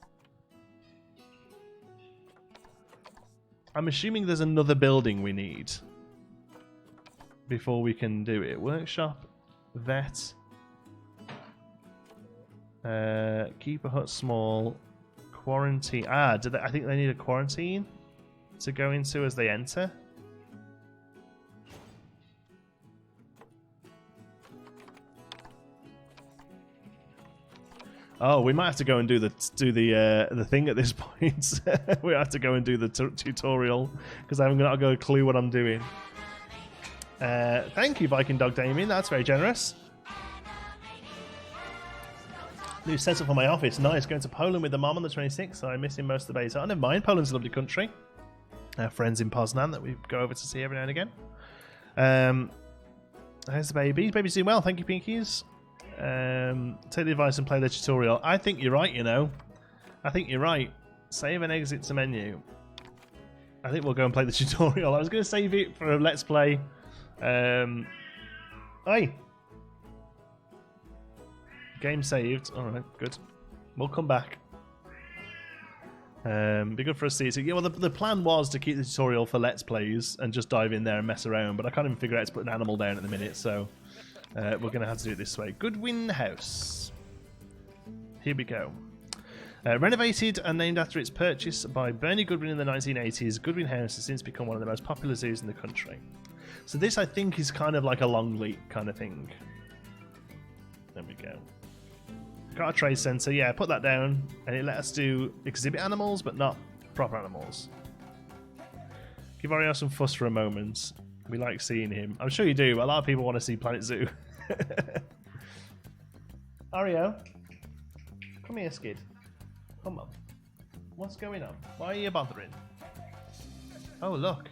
I'm assuming there's another building we need before we can do it. Workshop, vet, keep a hut small, quarantine. I think they need a quarantine to go into as they enter. Oh, we might have to go and do the thing at this point. We have to go and do the tutorial because I haven't got a clue what I'm doing. Thank you, Viking Dog Damien. That's very generous. New setup for my office. Nice. Going to Poland with the mom on the 26th. So I'm missing most of the beta. I never mind. Poland's a lovely country. Friends in Poznan that we go over to see every now and again. There's the baby. Baby's doing well. Thank you, Pinkies. Take the advice and play the tutorial. I think you're right, you know. I think you're right. Save and exit to menu. I think we'll go and play the tutorial. I was going to save it for a let's play. Hey. Game saved. Alright, good. We'll come back. Be good for us to see. So, yeah, well, the plan was to keep the tutorial for let's plays and just dive in there and mess around, but I can't even figure out how to put an animal down at the minute, so we're going to have to do it this way. Goodwin House. Here we go. Renovated and named after its purchase by Bernie Goodwin in the 1980s, Goodwin House has since become one of the most popular zoos in the country. So this, I think, is kind of like a long leap kind of thing. There we go. Got a trade centre, yeah, put that down, and it let us do exhibit animals, but not proper animals. Give Oreo some fuss for a moment. We like seeing him. I'm sure you do, but a lot of people want to see Planet Zoo. Oreo, come here, Skid. Come on. What's going on? Why are you bothering? Oh, look.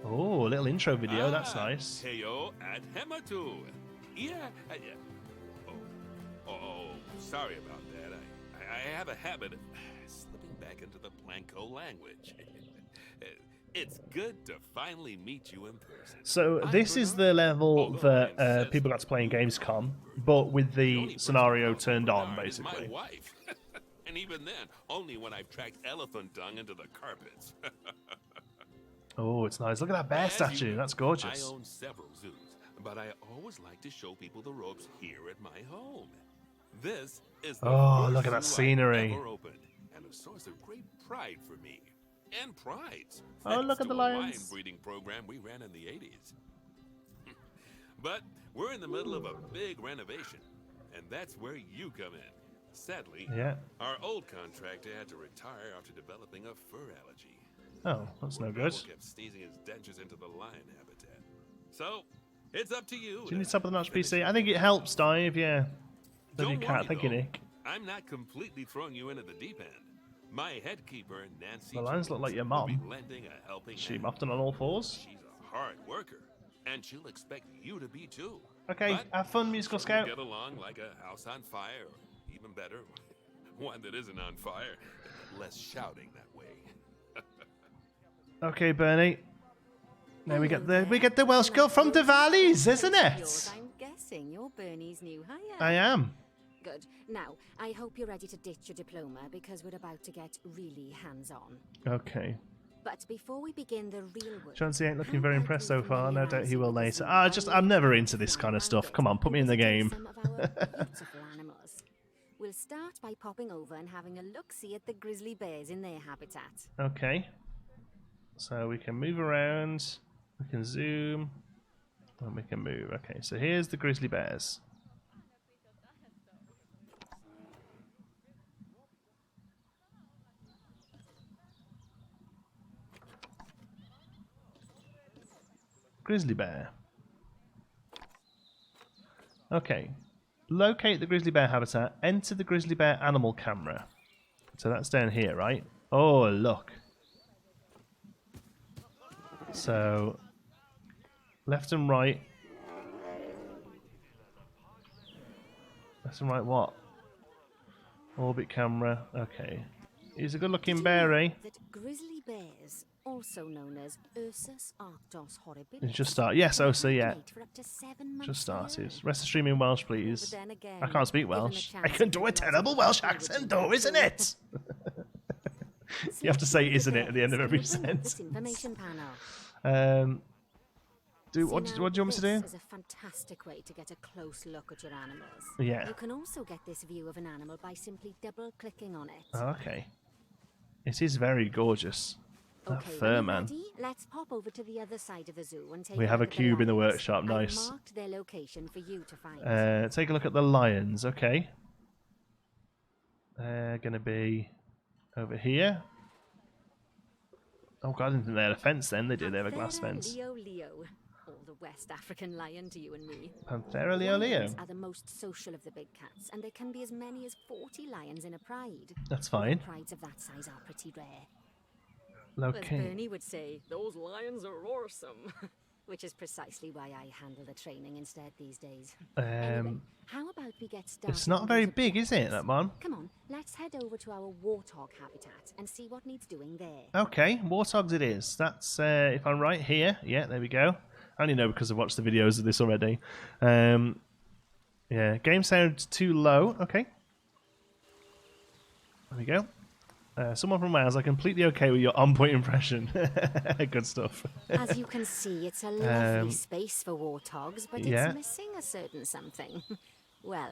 Oh, a little intro video, that's nice. Heyo at Hematu. Yeah. Oh, sorry about that. I have a habit of slipping back into the Blanco language. It's good to finally meet you in person. So this is the level that people got to play in Gamescom, but with the scenario turned on, basically. My wife. And even then, only when I've tracked elephant dung into the carpets. Oh, it's nice. Look at that bear As you statue. know, That's I gorgeous. own several zoos, but I always like to show people the ropes here at my home. This is the Oh, first look at that zoo scenery. I've ever opened, and a source of great pride for me. And prides. Oh, Thanks look at to the a lion lions. breeding program we ran in the 80s. But we're in the middle of a big renovation, and that's where you come in. Sadly, Yeah. our old contractor had to retire after developing a fur allergy. Oh, that's no Poor good. Rebel kept sneezing his dentures into the lion habitat. So, it's up to you. Do you need to top of the notch finish PC? it. I think it helps, Dive, yeah. Don't W cat, worry, thank you, though. Nick. I'm not completely throwing you into the deep end. My head keeper, Nancy, The lions look like your will be mom. lending a helping Is she hand. often on all fours? She's a hard worker, and she'll expect you to be too. Okay, But have fun, musical she'll scout. get along like a house on fire, or even better, one that isn't on fire. Less shouting that way. Okay, Bernie. Now we Hello get the Welsh girl from the valleys, isn't it? I'm guessing you're Bernie's new hire. I am. Good. Now, I hope you're ready to ditch your diploma because we're about to get really hands-on. Okay. But before we begin the real work, Chauncey ain't looking how very about impressed we so far. No doubt he will familiarise later. you with the zoo I'm by never leading into this you kind of around stuff. it Come on, put me in the and game. visiting some of our beautiful animals. We'll start by popping over and having a look-see at the grizzly bears in their habitat. Okay. So we can move around. We can zoom. And we can move. Okay, so here's the grizzly bears. Grizzly bear. Okay. Locate the grizzly bear habitat. Enter the grizzly bear animal camera. So that's down here, right? Oh, look. So, left and right. Left and right what? Orbit camera. Okay. He's a good looking Did you bear, know eh? that grizzly bears, also known as Ursus arctos horribilis, It's just start. Yes, oh, so yeah. hibernate for up to 7 months Just a year. started. Rest the stream in Welsh, But please. then again, I can't speak given the Welsh. I chance can of do a utilising terrible the Welsh language accent, in though, that isn't too. it? You have to say "isn't it" at the end of every This sentence. information panel. What do you want me to do? This is a fantastic way to get a close look at your animals. Yeah. You can also get this view of an animal by simply double-clicking on it. Oh, okay. It is very gorgeous. That Okay, fur, when you're man. ready, let's pop over to the other side of the zoo and take We have a look at the cube in the lions. workshop, nice. I've marked their location for you to find. Take a look at the lions. Okay. They're going to be over here. Oh, God, I didn't think they had a fence then. They do. They have a glass Panthera fence. Leo, all the West African lion to you and me. Panthera Leo Leo. Lions are the most social of the big cats, and there can be as many as 40 lions in a pride. That's Although fine. prides of that size are pretty rare. As Okay. Bernie would say, those lions are awesome. Which is precisely why I handle the training instead these days. Anyway, how about we get started? It's not on very those big, is it, objectives? that one? Come on, let's head over to our warthog habitat and see what needs doing there. Okay, warthogs it is. That's, if I'm right, here. Yeah, there we go. I only know because I've watched the videos of this already. Yeah, game sound too low. Okay. There we go. Someone from Wales, I'm completely okay with your on-point impression. Good stuff. As you can see, it's a lovely space for warthogs, but yeah. it's missing a certain something. Well,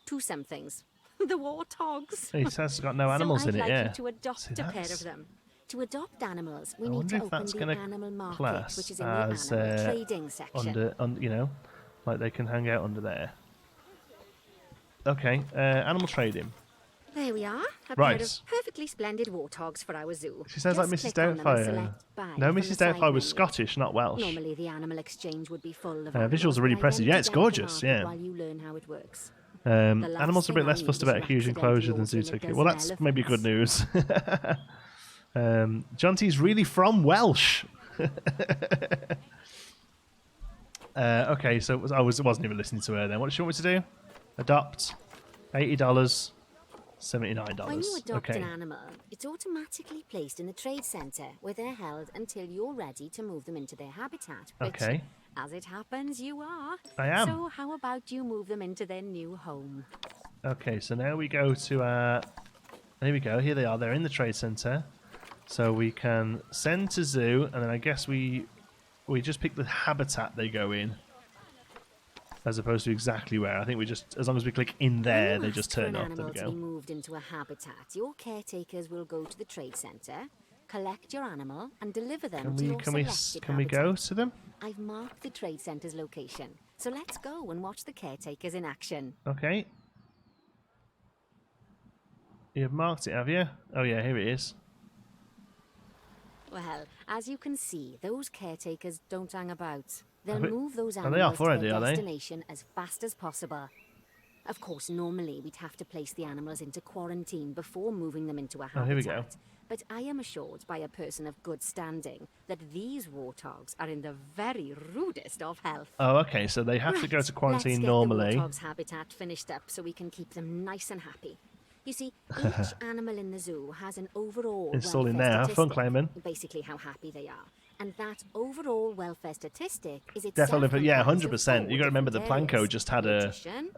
two somethings. The warthogs. It has got no animals so in I'd it, like yeah. you to adopt See, a pair that's- of them. To adopt animals, we I need wonder to if open that's the gonna animal market, class which is in as, the animal trading section. you know, like they can hang out under there. Okay, animal trading. There we are. A Right. pair of perfectly splendid warthogs for our zoo. She sounds like Just Mrs. click on them and Doubtfire. select buy No, from the Mrs. side Doubtfire was menu. Scottish, not Welsh. Normally, the animal exchange would be full of Visuals animals, are really but I impressive. Yeah, emptied it's out the gorgeous, market yeah. While you learn how it works. Animals are a bit thing less I fussed need about is huge to enclosure than accidentally Zootopia. order Well, a that's dozen maybe good news. Jonty's really from Welsh. Okay, so I wasn't even listening to her then. What does she want me to do? Adopt. $80. $79. When you adopt Okay. an animal, it's automatically placed in the trade centre, where they're held until you're ready to move them into their habitat. Which, Okay. as it happens, you are. I am. So how about you move them into their new home? Okay, so now we go to our There we go. Here they are. They're in the trade center. So we can send to zoo, and then I guess we just pick the habitat they go in, as opposed to exactly where. I think we just, as long as we click in there, they just turn up. There we go. To be moved into a habitat, your caretakers will go to the trade center, collect your animal, and deliver them to your selected Can we go to them? I've marked the trade center's location, so let's go and watch the caretakers in action. Okay. You've marked it, have you? Oh yeah, here it is. Well, as you can see, those caretakers don't hang about. They'll move those animals they off already, to are their they? destination as fast as possible. Of course, normally we'd have to place the animals into quarantine before moving them into a habitat. Oh, here we go. But I am assured by a person of good standing that these warthogs are in the very rudest of health. Oh, okay, so they have to go to quarantine normally. Let's get the warthog's habitat finished up so we can keep them nice and happy. You see, each animal in the zoo has an overall Install in welfare there. Have fun, statistic, claiming. basically how happy they are. And that overall welfare statistic is itself Definitely, yeah, 100%. You You got to remember the Planco just had a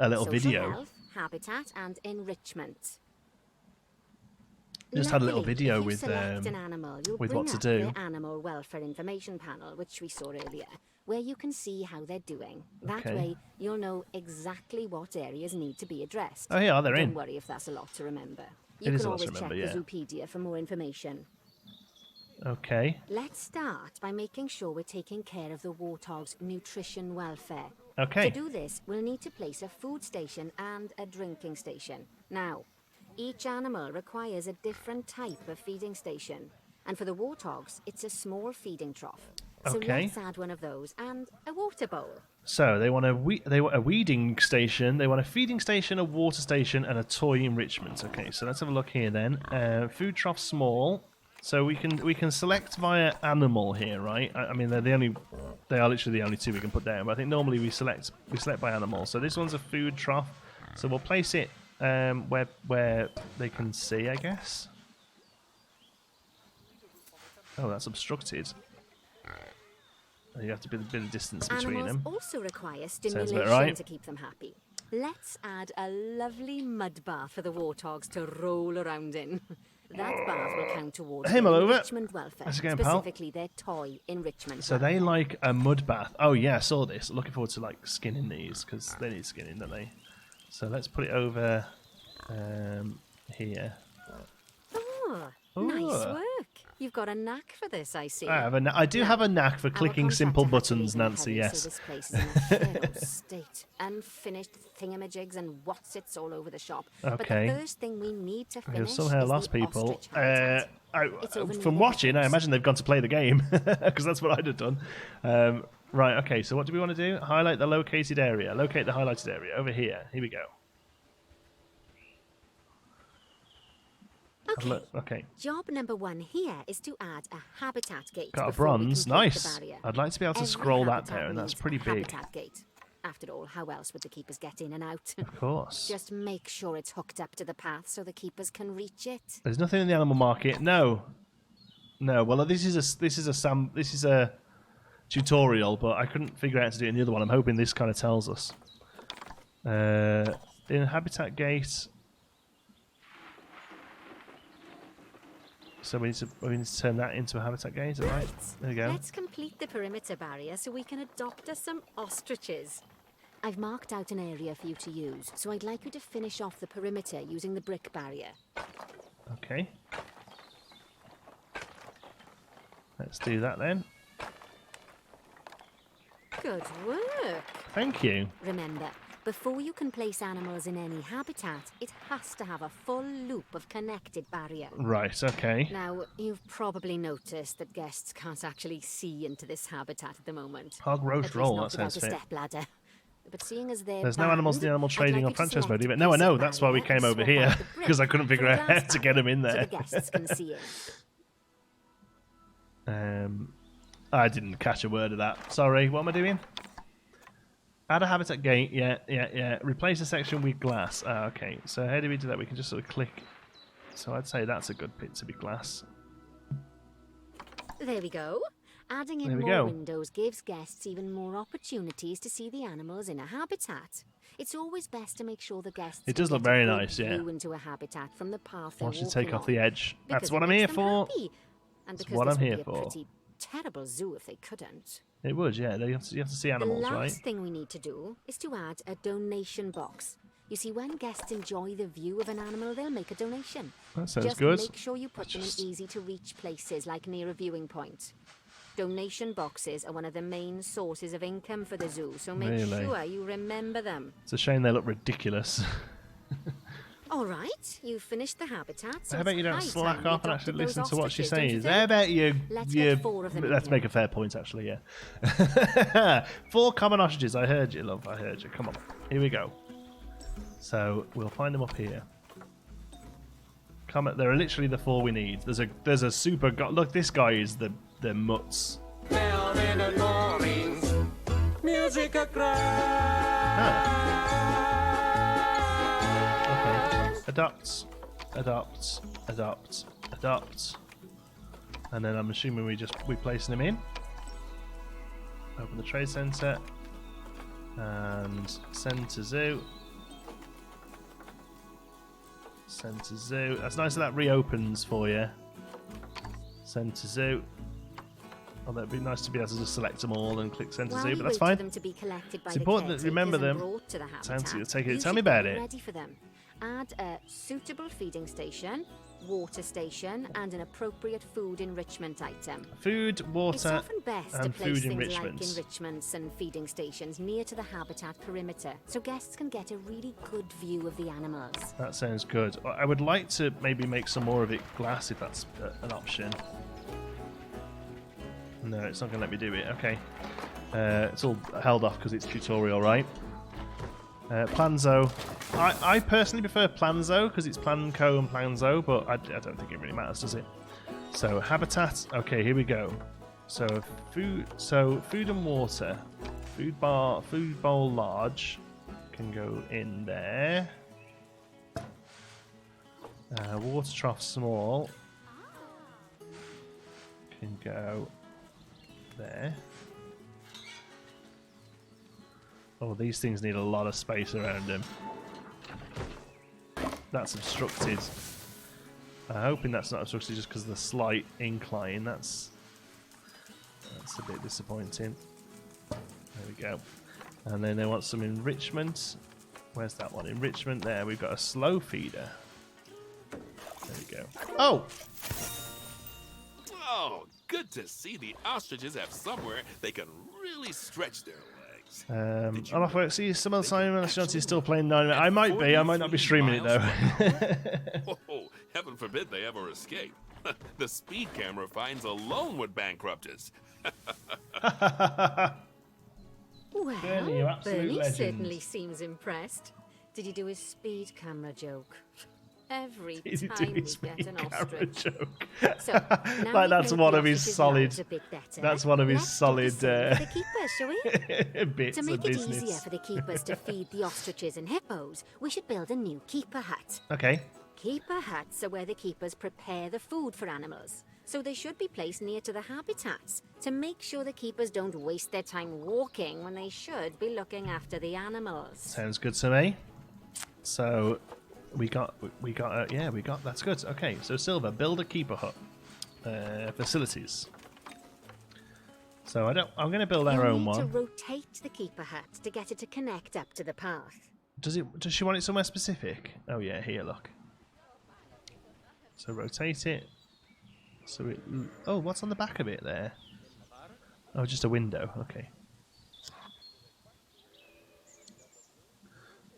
little video. Health, habitat, and enrichment. Just had a little Luckily, video if you with select an animal, you'll with bring what to up do. the animal welfare information panel, which we saw earlier, where you can see how they're doing. That Okay. way, you'll know exactly what areas need to be addressed. Oh yeah, they're Don't in. worry if that's a lot to remember. It You is can a lot to always check remember, the Zoopedia for more information. Okay. Let's start by making sure we're taking care of the warthog's nutrition welfare. Okay. To do this, we'll need to place a food station and a drinking station. Now, each animal requires a different type of feeding station. And for the warthogs, it's a small feeding trough. So Okay. let's add one of those and a water bowl. So they want a weeding station, they want a feeding station, a water station, and a toy enrichment. Okay, so let's have a look here then. Food trough small. So we can select via animal here, right? I mean they are literally the only two we can put down. But I think normally we select by animal. So this one's a food trough. So we'll place it where they can see, I guess. Oh, that's obstructed. You have to be a bit of distance between Animals them. also require about stimulation right. to keep them happy. Let's add a lovely mud bath for the warthogs to roll around in. That bath will count towards Hey, their Malova. enrichment welfare, How's it going, pal? specifically their toy enrichment. So they like a mud bath. Oh yeah, I saw this. Looking forward to like skinning these because they need skinning, don't they? So let's put it over here. Oh, Ooh. nice work. You've got a knack for this, I see. I do have a knack for Our clicking contractor simple had to buttons, leave in a Nancy. hurry, Yes. So this place is in a fair old state. Unfinished thingamajigs and whatsits all over the shop. Okay. But the first thing we need to finish We've somehow is lost the people. ostrich habitat. It's over From near watching, the I house. imagine they've gone to play the game because that's what I'd have done. Right. Okay. So what do we want to do? Highlight the located area. Locate the highlighted area over here. Here we go. Okay. Okay. Job number 1 here is to add a habitat gate. Got a before we bronze. complete Nice. The barrier. I'd like to be able to Every scroll that habitat there, and that's needs pretty a big. habitat gate. After all, how else would the keepers get in and out? Of course. Just make sure it's hooked up to the path so the keepers can reach it. There's nothing in the animal market. No. No. Well, this is a tutorial, but I couldn't figure out how to do it in the other one. I'm hoping this kind of tells us. In habitat gate. So we need to turn that into a habitat gate, right? Right. There we go. Let's complete the perimeter barrier so we can adopt us some ostriches. I've marked out an area for you to use, so I'd like you to finish off the perimeter using the brick barrier. Okay. Let's do that then. Good work. Thank you. Remember, before you can place animals in any habitat, it has to have a full loop of connected barrier. Right, okay. Now, you've probably noticed that guests can't actually see into this habitat at the moment. Hog roast At least roll, not that sounds without fit. a stepladder. But seeing as they're There's no animals in the animal banned, trading I'd or like you to franchise select mode, a but no, I piece of know, that's why we barrier came and over swap here, out the brick because I couldn't figure for a out glass how to get them in barrier there. So the guests can see in. I didn't catch a word of that. Sorry, what am I doing? Add a habitat gate, yeah. Replace a section with glass. Okay, so how do we do that? We can just sort of click. So I'd say that's a good bit to be glass. There we go. Adding There in we more go. windows gives guests even more opportunities to see the animals in a habitat. It's always best to make sure the guests It can does look get a very good nice, yeah. view into a habitat from the path they're Once you walking take off on, the edge. That's because what it I'm makes here them for. happy. And That's because what this I'm would here be a for. pretty terrible zoo if they couldn't. It would, yeah. You have to see The animals, last right? thing we need to do is to add a donation box. You see, when guests enjoy the view of an animal, they'll make a donation. That sounds Just good. make sure you put them in easy-to-reach places, like near a viewing point. Donation boxes are one of the main sources of income for the zoo, so make Really? sure you remember them. It's a shame they look ridiculous. All right, you've finished the habitat. So How about you don't slack off and actually listen to what she says? How about you? Get 4 of them in Let's here. make a fair point, actually, yeah. 4 common ostriches. I heard you, love. I heard you. Come on. Here we go. So we'll find them up here. There are literally the 4 we need. There's a super guy. Look, this guy is the mutts. Okay. Adopt. And then I'm assuming we placing him in. Open the trade center. And send to zoo. Send to zoo. That's nice that reopens for you. Send to zoo. Oh, that'd be nice to be able to just select them all and click send to zoo, but that's fine. Them to be collected by It's important that you remember them. To the Tell me about it. Ready for them. Add a suitable feeding station, water station, and an appropriate food enrichment item. Food, water, It's often best to and place food things like enrichments. enrichments and feeding stations near to the habitat perimeter, so guests can get a really good view of the animals. That sounds good. I would like to maybe make some more of it glass if that's an option. No, it's not going to let me do it. Okay. It's all held off because it's tutorial, right? Planzo. I personally prefer Planzo because it's Planco and Planzo, but I don't think it really matters, does it? So habitat. Okay, here we go. So food and water. Food bowl large can go in there. Water trough small can go there. Oh, these things need a lot of space around them. That's obstructed. I'm hoping that's not obstructed just because of the slight incline. That's a bit disappointing. There we go. And then they want some enrichment. Where's that one? Enrichment there. We've got a slow feeder. There we go. Oh! Oh, good to see the ostriches have somewhere they can really stretch their legs. I'm off work. See you some other time. Is still playing 9. I might be. I might not be streaming it though. Oh, heaven forbid they ever escape. The speed camera finds alone would bankrupt us. Well, Bernie, you absolute Bernie legend. certainly seems impressed. Did you do his speed camera joke? Every He's time doing we his get an camera ostrich. joke. So, now Like we've that's made one the of his ostriches' solid. lives a bit better, That's one of his let's do the solid same for the keepers, shall we? bits To of make it business. easier for the keepers to feed the ostriches and hippos, we should build a new keeper hut. Okay. Keeper huts are where the keepers prepare the food for animals, so they should be placed near to the habitats to make sure the keepers don't waste their time walking when they should be looking after the animals. Sounds good to me. So we got that's good. Okay, so Silver, build a keeper hut. Facilities. So I'm going to build our own You need to one. rotate the keeper hut to get it to connect up to the path. Does she want it somewhere specific? Oh yeah, here, look. So rotate it. So it. Oh, what's on the back of it there? Oh, just a window. Okay.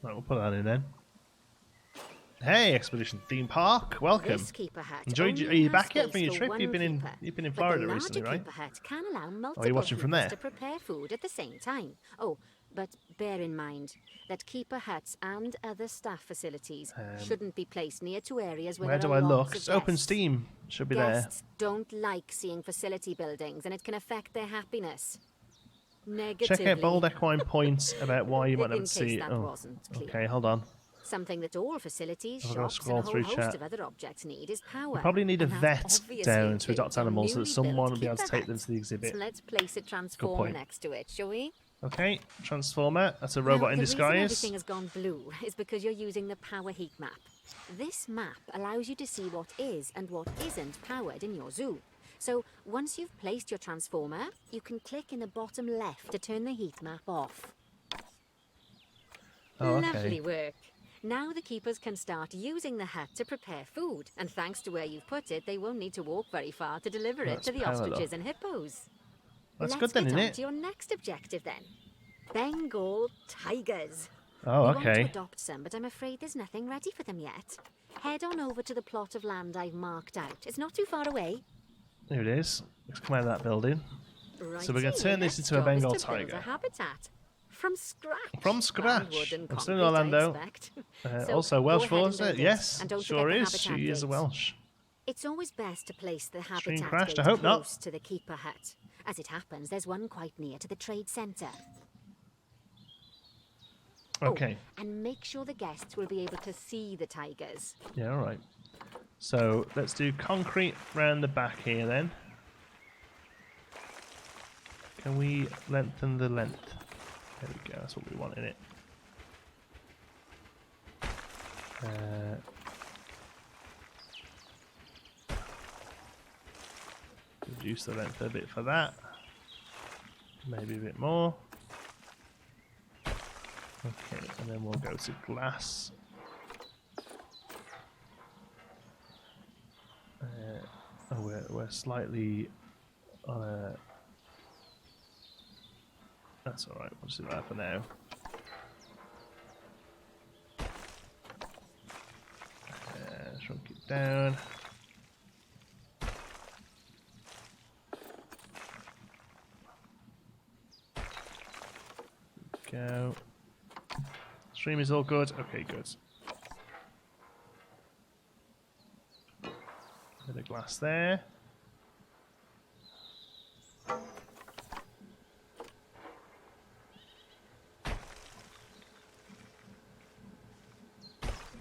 Right, we'll put that in then. Hey, Expedition Theme Park, welcome. This keeper hut Enjoyed you? Are only you has back yet space from your for trip? one You've been in keeper, Florida but the recently, larger right? keeper hut can allow multiple you're watching from there? keepers to prepare food at the same time. Oh, but bear in mind that keeper huts and other staff facilities shouldn't be placed near to areas where Where there do are I lots look? of It's Open guests. Steam. Should be there. Guests don't like seeing facility buildings, and it can affect their happiness negatively. Check out bold equine points about why you might In not see case it. that Oh, wasn't clear. okay, hold on. Something that all facilities, I'm gonna shops, scroll and a whole through host chat. of other objects need is power. We probably need a And that's vet obviously down to includes adopt our animals so that newly someone built will be able to keeper take them hut. to the exhibit. So let's place a transformer point. next to it, shall we? Okay, transformer. That's a robot Now, in the reason disguise. everything has gone blue is because you're using the power heat map. This map allows you to see what is and what isn't powered in your zoo. So once you've placed your transformer, you can click in the bottom left to turn the heat map off. Oh, okay. Lovely work. Now the keepers can start using the hut to prepare food, and thanks to where you've put it, they won't need to walk very far to deliver it That's to the power ostriches lock. and hippos. That's Let's good then, get isn't on it? to your next objective then. Bengal tigers. Oh, We want to okay. adopt some, but I'm afraid there's nothing ready for them yet. Head on over to the plot of land I've marked out. It's not too far away. There it is. Let's come out of that building. Right. So we're going to turn this into a Bengal tiger. A habitat from scratch. From scratch. Pinewood and I'm still in concrete, I Orlando. expect. So Also Welsh go ahead for us, and is it? build Yes, and don't sure forget the is. She habitat is a gate. Welsh. It's always best to place the Stream habitat crashed? gate I hope not. close to the keeper hut. As it happens, there's one quite near to the trade centre. Okay. Oh, and make sure the guests will be able to see the tigers. Yeah, all right. So let's do concrete round the back here then. Can we lengthen the length? There we go. That's what we want in it. Reduce the length a bit for that. Maybe a bit more. Okay, and then we'll go to glass. Oh, we're slightly on a... That's alright, we'll just do that for now. Shrunk it down. Go. Stream is all good. Okay, good. Bit of glass there.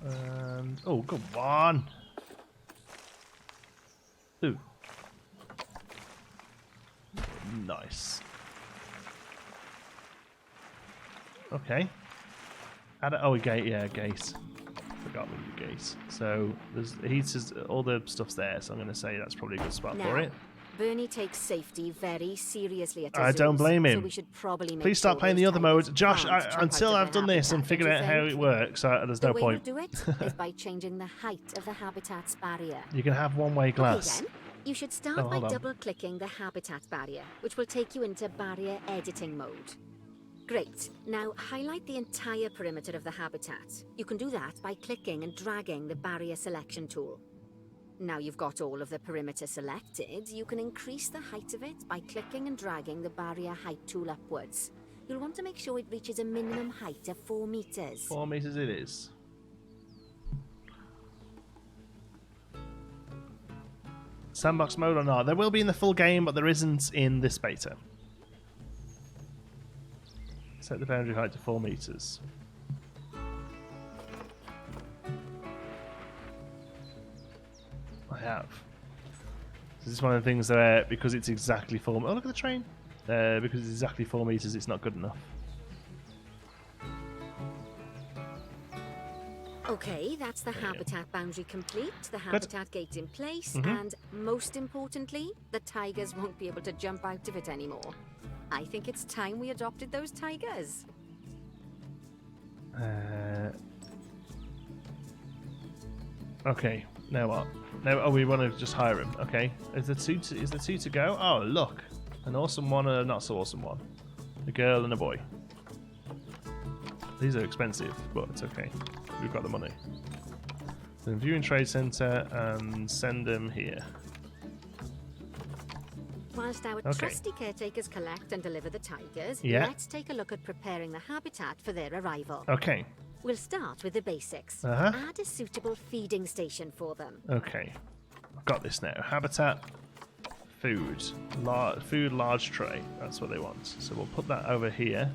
And oh, go on. Ooh. Nice. Okay. Oh, gate. Yeah, gate. Forgot we do gate. So there's heaters. All the stuff's there. So I'm going to say that's probably a good spot for it. Bernie takes safety very seriously at I don't blame him. So we should probably make Please stop sure playing those the other tigers mode. Josh, can't jump until out I've of done their this and habitat, figured don't out you how think? it works, there's no The way point. we'll do it is by changing the height of the habitat's barrier. You can have one-way glass. Okay then, you should start Oh, by hold on. double-clicking the habitat barrier, which will take you into barrier editing mode. Great. Now highlight the entire perimeter of the habitat. You can do that by clicking and dragging the barrier selection tool. Now you've got all of the perimeter selected, you can increase the height of it by clicking and dragging the barrier height tool upwards. You'll want to make sure it reaches a minimum height of 4 meters. 4 meters it is. Sandbox mode or not? There will be in the full game, but there isn't in this beta. Set the boundary height to 4 meters. I have. This is one of the things where, because it's exactly 4... Oh, look at the train! Because it's exactly 4 meters, it's not good enough. Okay, that's the habitat boundary complete, the habitat gate in place, and most importantly, the tigers won't be able to jump out of it anymore. I think it's time we adopted those tigers. Okay, now what? Now, oh, we want to just hire him. Okay, is there two to go? Oh, look, an awesome one and a not so awesome one. A girl and a boy. These are expensive, but it's okay. We've got the money. Then view in trade center and send them here. Whilst our trusty caretakers collect and deliver the tigers, let's take a look at preparing the habitat for their arrival. Okay. We'll start with the basics. Uh-huh. Add a suitable feeding station for them. Okay. I've got this now. Habitat, food. Food large tray. That's what they want. So we'll put that over here.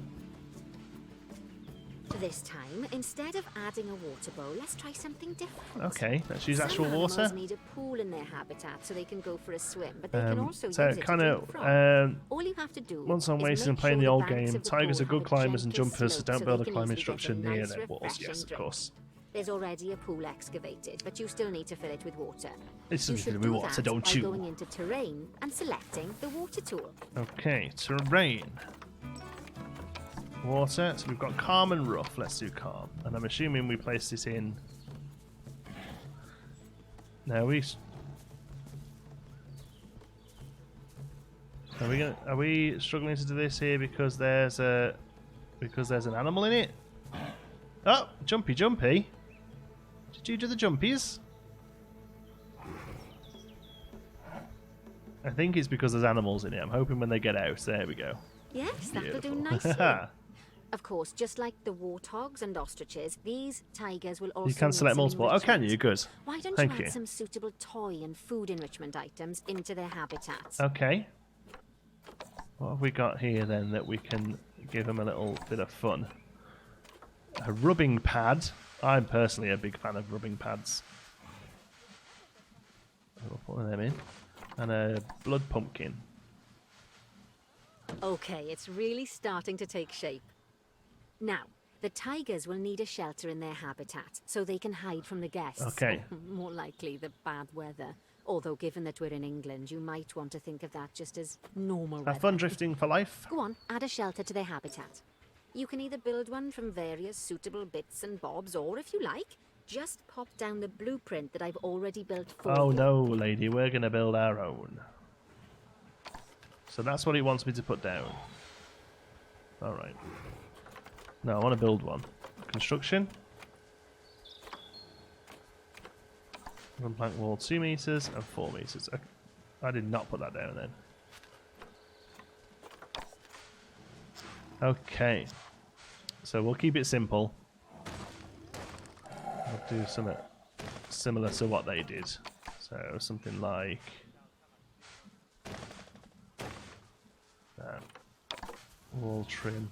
This time, instead of adding a water bowl, let's try something different. Okay, let's use Some actual animals water. need a pool in their habitat so they can go for a swim, but they can also So use it kind to of drink from. All you have to do once I'm is wasted and make playing sure the old banks game, of the tigers pool are good have a climbers and gentle jumpers, so slope don't so build they a can climbing easily get structure a near nice, their walls. refreshing Yes, of drink. course. There's already a pool excavated, but you still need to fill it with water. It's You something should to do do with water, that don't by you? going into terrain and selecting the water tool. Okay, terrain. Water, so we've got calm and rough. Let's do calm. And I'm assuming we place this in. Now are we struggling to do this here because there's an animal in it? Oh, jumpy. Did you do the jumpies? I think it's because there's animals in it. I'm hoping when they get out, there we go. Yes, that'll do Beautiful. nicely. Of course, just like the warthogs and ostriches, these tigers will also You can need select some multiple. Oh, can you? enrichment. Good. Why don't Thank you you. add some suitable toy and food enrichment items into their habitats? Okay. What have we got here then that we can give them a little bit of fun? A rubbing pad. I'm personally a big fan of rubbing pads. We'll put one of them in. And a blood pumpkin. Okay, it's really starting to take shape. Now, the tigers will need a shelter in their habitat so they can hide from the guests. Okay. Or, more likely, the bad weather. Although, given that we're in England, you might want to think of that just as normal weather. Have fun drifting for life. Go on, add a shelter to their habitat. You can either build one from various suitable bits and bobs, or if you like, just pop down the blueprint that I've already built for Oh you. no, lady, we're going to build our own. So that's what he wants me to put down. Alright. No, I want to build one. Construction. One plank wall, 2 meters and 4 meters. I did not put that down then. Okay. So we'll keep it simple. I'll do something similar to what they did. So something like wall trim.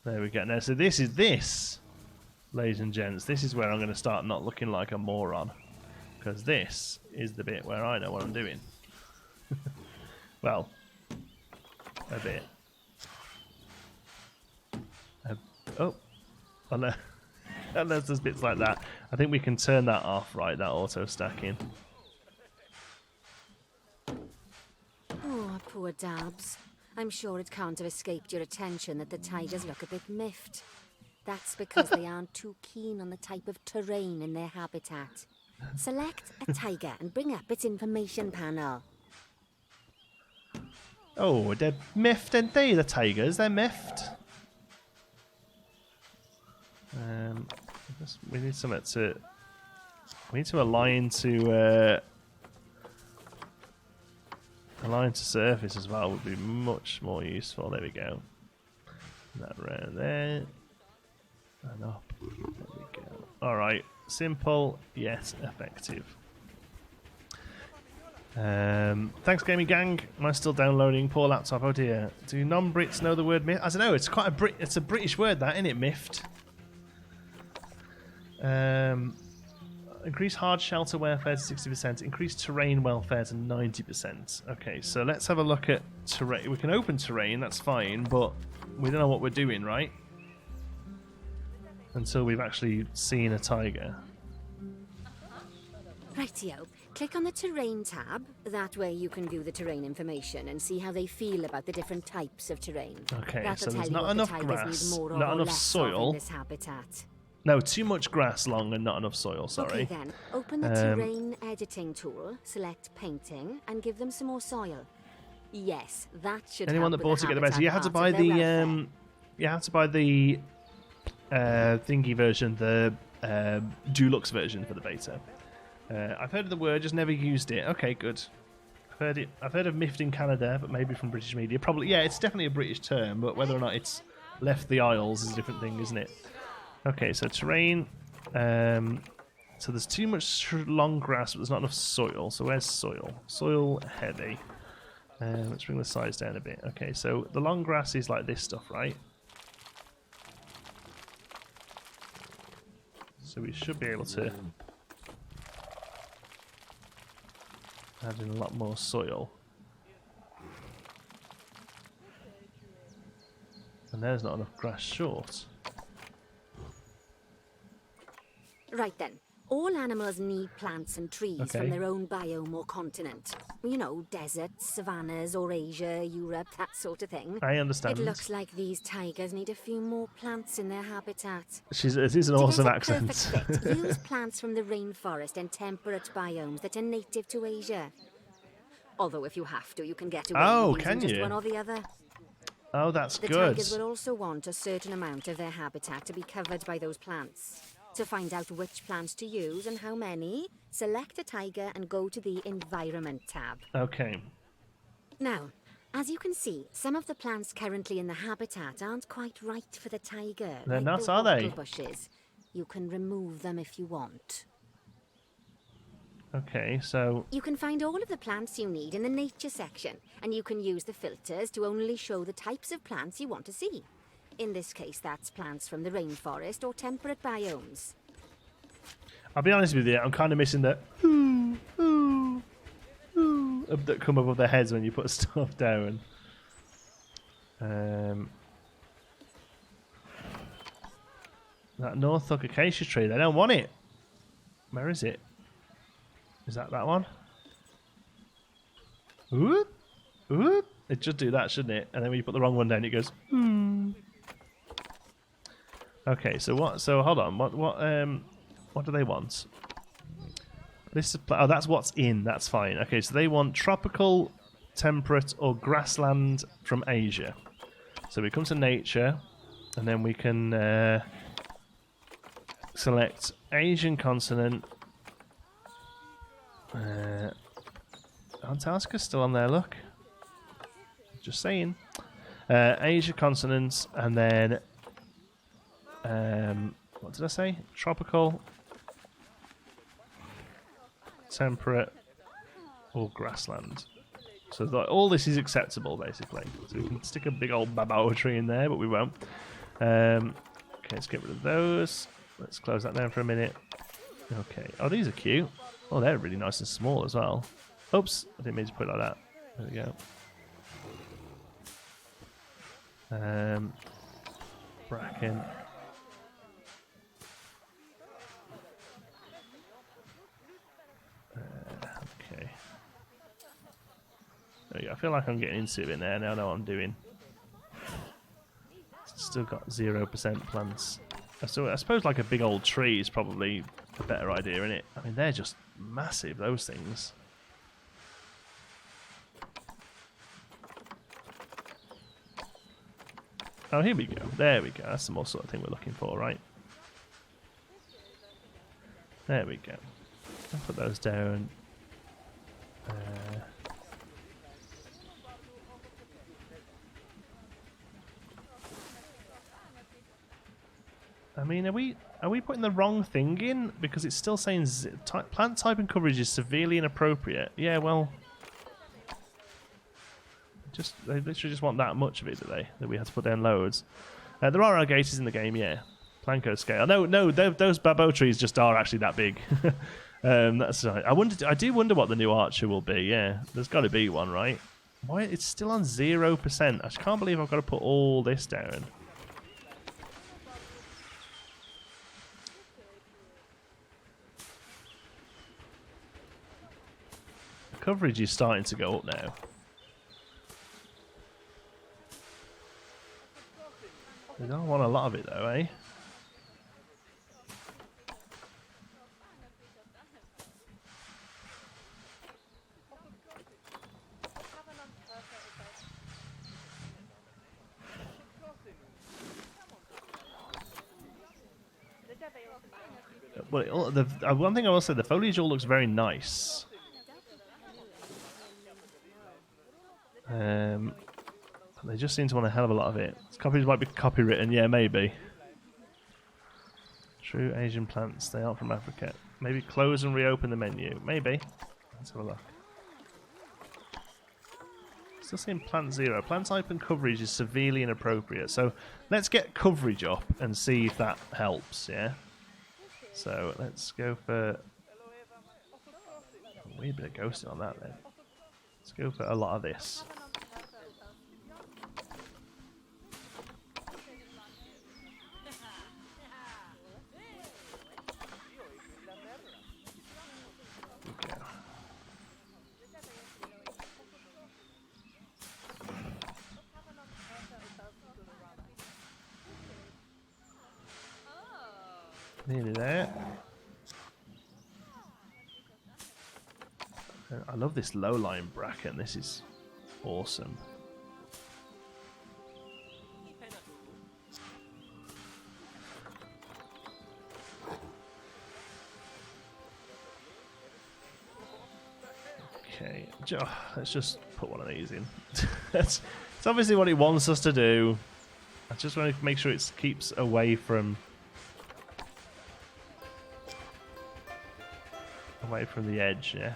There we go. Now, so this, ladies and gents, this is where I'm going to start not looking like a moron, because this is the bit where I know what I'm doing. Well, a bit. Unless there's bits like that. I think we can turn that off, right, that auto stacking. Oh, poor Dabs. I'm sure it can't have escaped your attention that the tigers look a bit miffed. That's because they aren't too keen on the type of terrain in their habitat. Select a tiger and bring up its information panel. Oh, they're miffed, aren't they, the tigers? They're miffed. We need something to... We need to align to surface as well. Would be much more useful. There we go. That round there. And up. There we go. Alright. Simple, yet effective. Thanks, Gaming Gang. Am I still downloading? Poor laptop. Oh dear. Do non-Brits know the word miffed? I don't know. It's quite it's a British word, that, isn't it? Miffed. Increase hard shelter welfare to 60%. Increase terrain welfare to 90%. Okay, so let's have a look at terrain. We can open terrain, that's fine, but we don't know what we're doing, right? Until we've actually seen a tiger. Rightio. Click on the terrain tab. That way you can view the terrain information and see how they feel about the different types of terrain. Okay, That'll so tell there's you not what enough the tigers grass, need more of not or enough less soil. of in this habitat. No, too much grass long and not enough soil, sorry. Okay then, open the terrain editing tool, select painting, and give them some more soil. Yes, that should Anyone help that with bought it the get the better. You habitat have to part buy of their welfare. you have to buy the thingy version, the Dulux version for the beta. I've heard of the word, just never used it. Okay, good. I've heard of miffed in Canada, but maybe from British media. Probably, yeah, it's definitely a British term, but whether or not it's left the Isles is a different thing, isn't it? Okay, so terrain. So there's too much long grass, but there's not enough soil. So where's soil? Soil heavy. Let's bring the size down a bit. Okay, so the long grass is like this stuff, right? So we should be able to add in a lot more soil. And there's not enough grass short. Right then. All animals need plants and trees from their own biome or continent. You know, deserts, savannas, Eurasia, Europe, that sort of thing. I understand. It looks like these tigers need a few more plants in their habitat. It is an awesome accent. To get a perfect fit, use plants from the rainforest and temperate biomes that are native to Asia. Although if you have to, you can get away with using just one or the other. Oh, that's good. The tigers will also want a certain amount of their habitat to be covered by those plants. To find out which plants to use and how many, select a tiger and go to the Environment tab. Okay. Now, as you can see, some of the plants currently in the habitat aren't quite right for the tiger. They're like not, the are they? wattle bushes. You can remove them if you want. Okay, so... You can find all of the plants you need in the nature section, and you can use the filters to only show the types of plants you want to see. In this case, that's plants from the rainforest or temperate biomes. I'll be honest with you, I'm kind of missing the that come above their heads when you put stuff down. That Norfolk acacia tree, they don't want it. Where is it? Is that one? Whoop, whoop. It should do that, shouldn't it? And then when you put the wrong one down, it goes. Okay, so what? So hold on. What do they want? This is oh, that's what's in. That's fine. Okay, so they want tropical, temperate, or grassland from Asia. So we come to nature, and then we can select Asian continent. Antarctica's still on there. Look, just saying. Asia continent, and then. What did I say? Tropical, temperate, or grassland. So all this is acceptable, basically. So we can stick a big old babaoa tree in there, but we won't. Okay, let's get rid of those. Let's close that down for a minute. Okay. Oh, these are cute. Oh, they're really nice and small as well. Oops, I didn't mean to put it like that. There we go. Bracken. Okay. There we go. I feel like I'm getting into it now. Now I know what I'm doing. Still got 0% plants. So I suppose like a big old tree is probably a better idea, isn't it? I mean, they're just massive, those things. Oh, here we go. There we go. That's the more sort of thing we're looking for, right? There we go. I'll put those down. I mean, are we putting the wrong thing in? Because it's still saying plant type and coverage is severely inappropriate. Yeah, well, they literally just want that much of it, do they? That we had to put down loads. There are alligators in the game, yeah. Planko scale. No, those babaoa trees just are actually that big. That's right. I do wonder what the new archer will be. Yeah, there's got to be one, right? Why it's still on 0%? I just can't believe I've got to put all this down. The coverage is starting to go up now. They don't want a lot of it though, eh? Well, one thing I will say, the foliage all looks very nice. They just seem to want a hell of a lot of it. Copies might be copywritten, yeah, maybe. True Asian plants, they aren't from Africa. Maybe close and reopen the menu. Maybe. Let's have a look. Still seeing plant 0. Plant type and coverage is severely inappropriate. So let's get coverage up and see if that helps, yeah? So let's go for a weird bit of ghosting on that then. Let's go for a lot of this. Okay. Nearly there. I love this low line bracken. This is awesome. Okay, let's just put one of these in. It's obviously what it wants us to do. I just want to make sure it keeps away from the edge, yeah.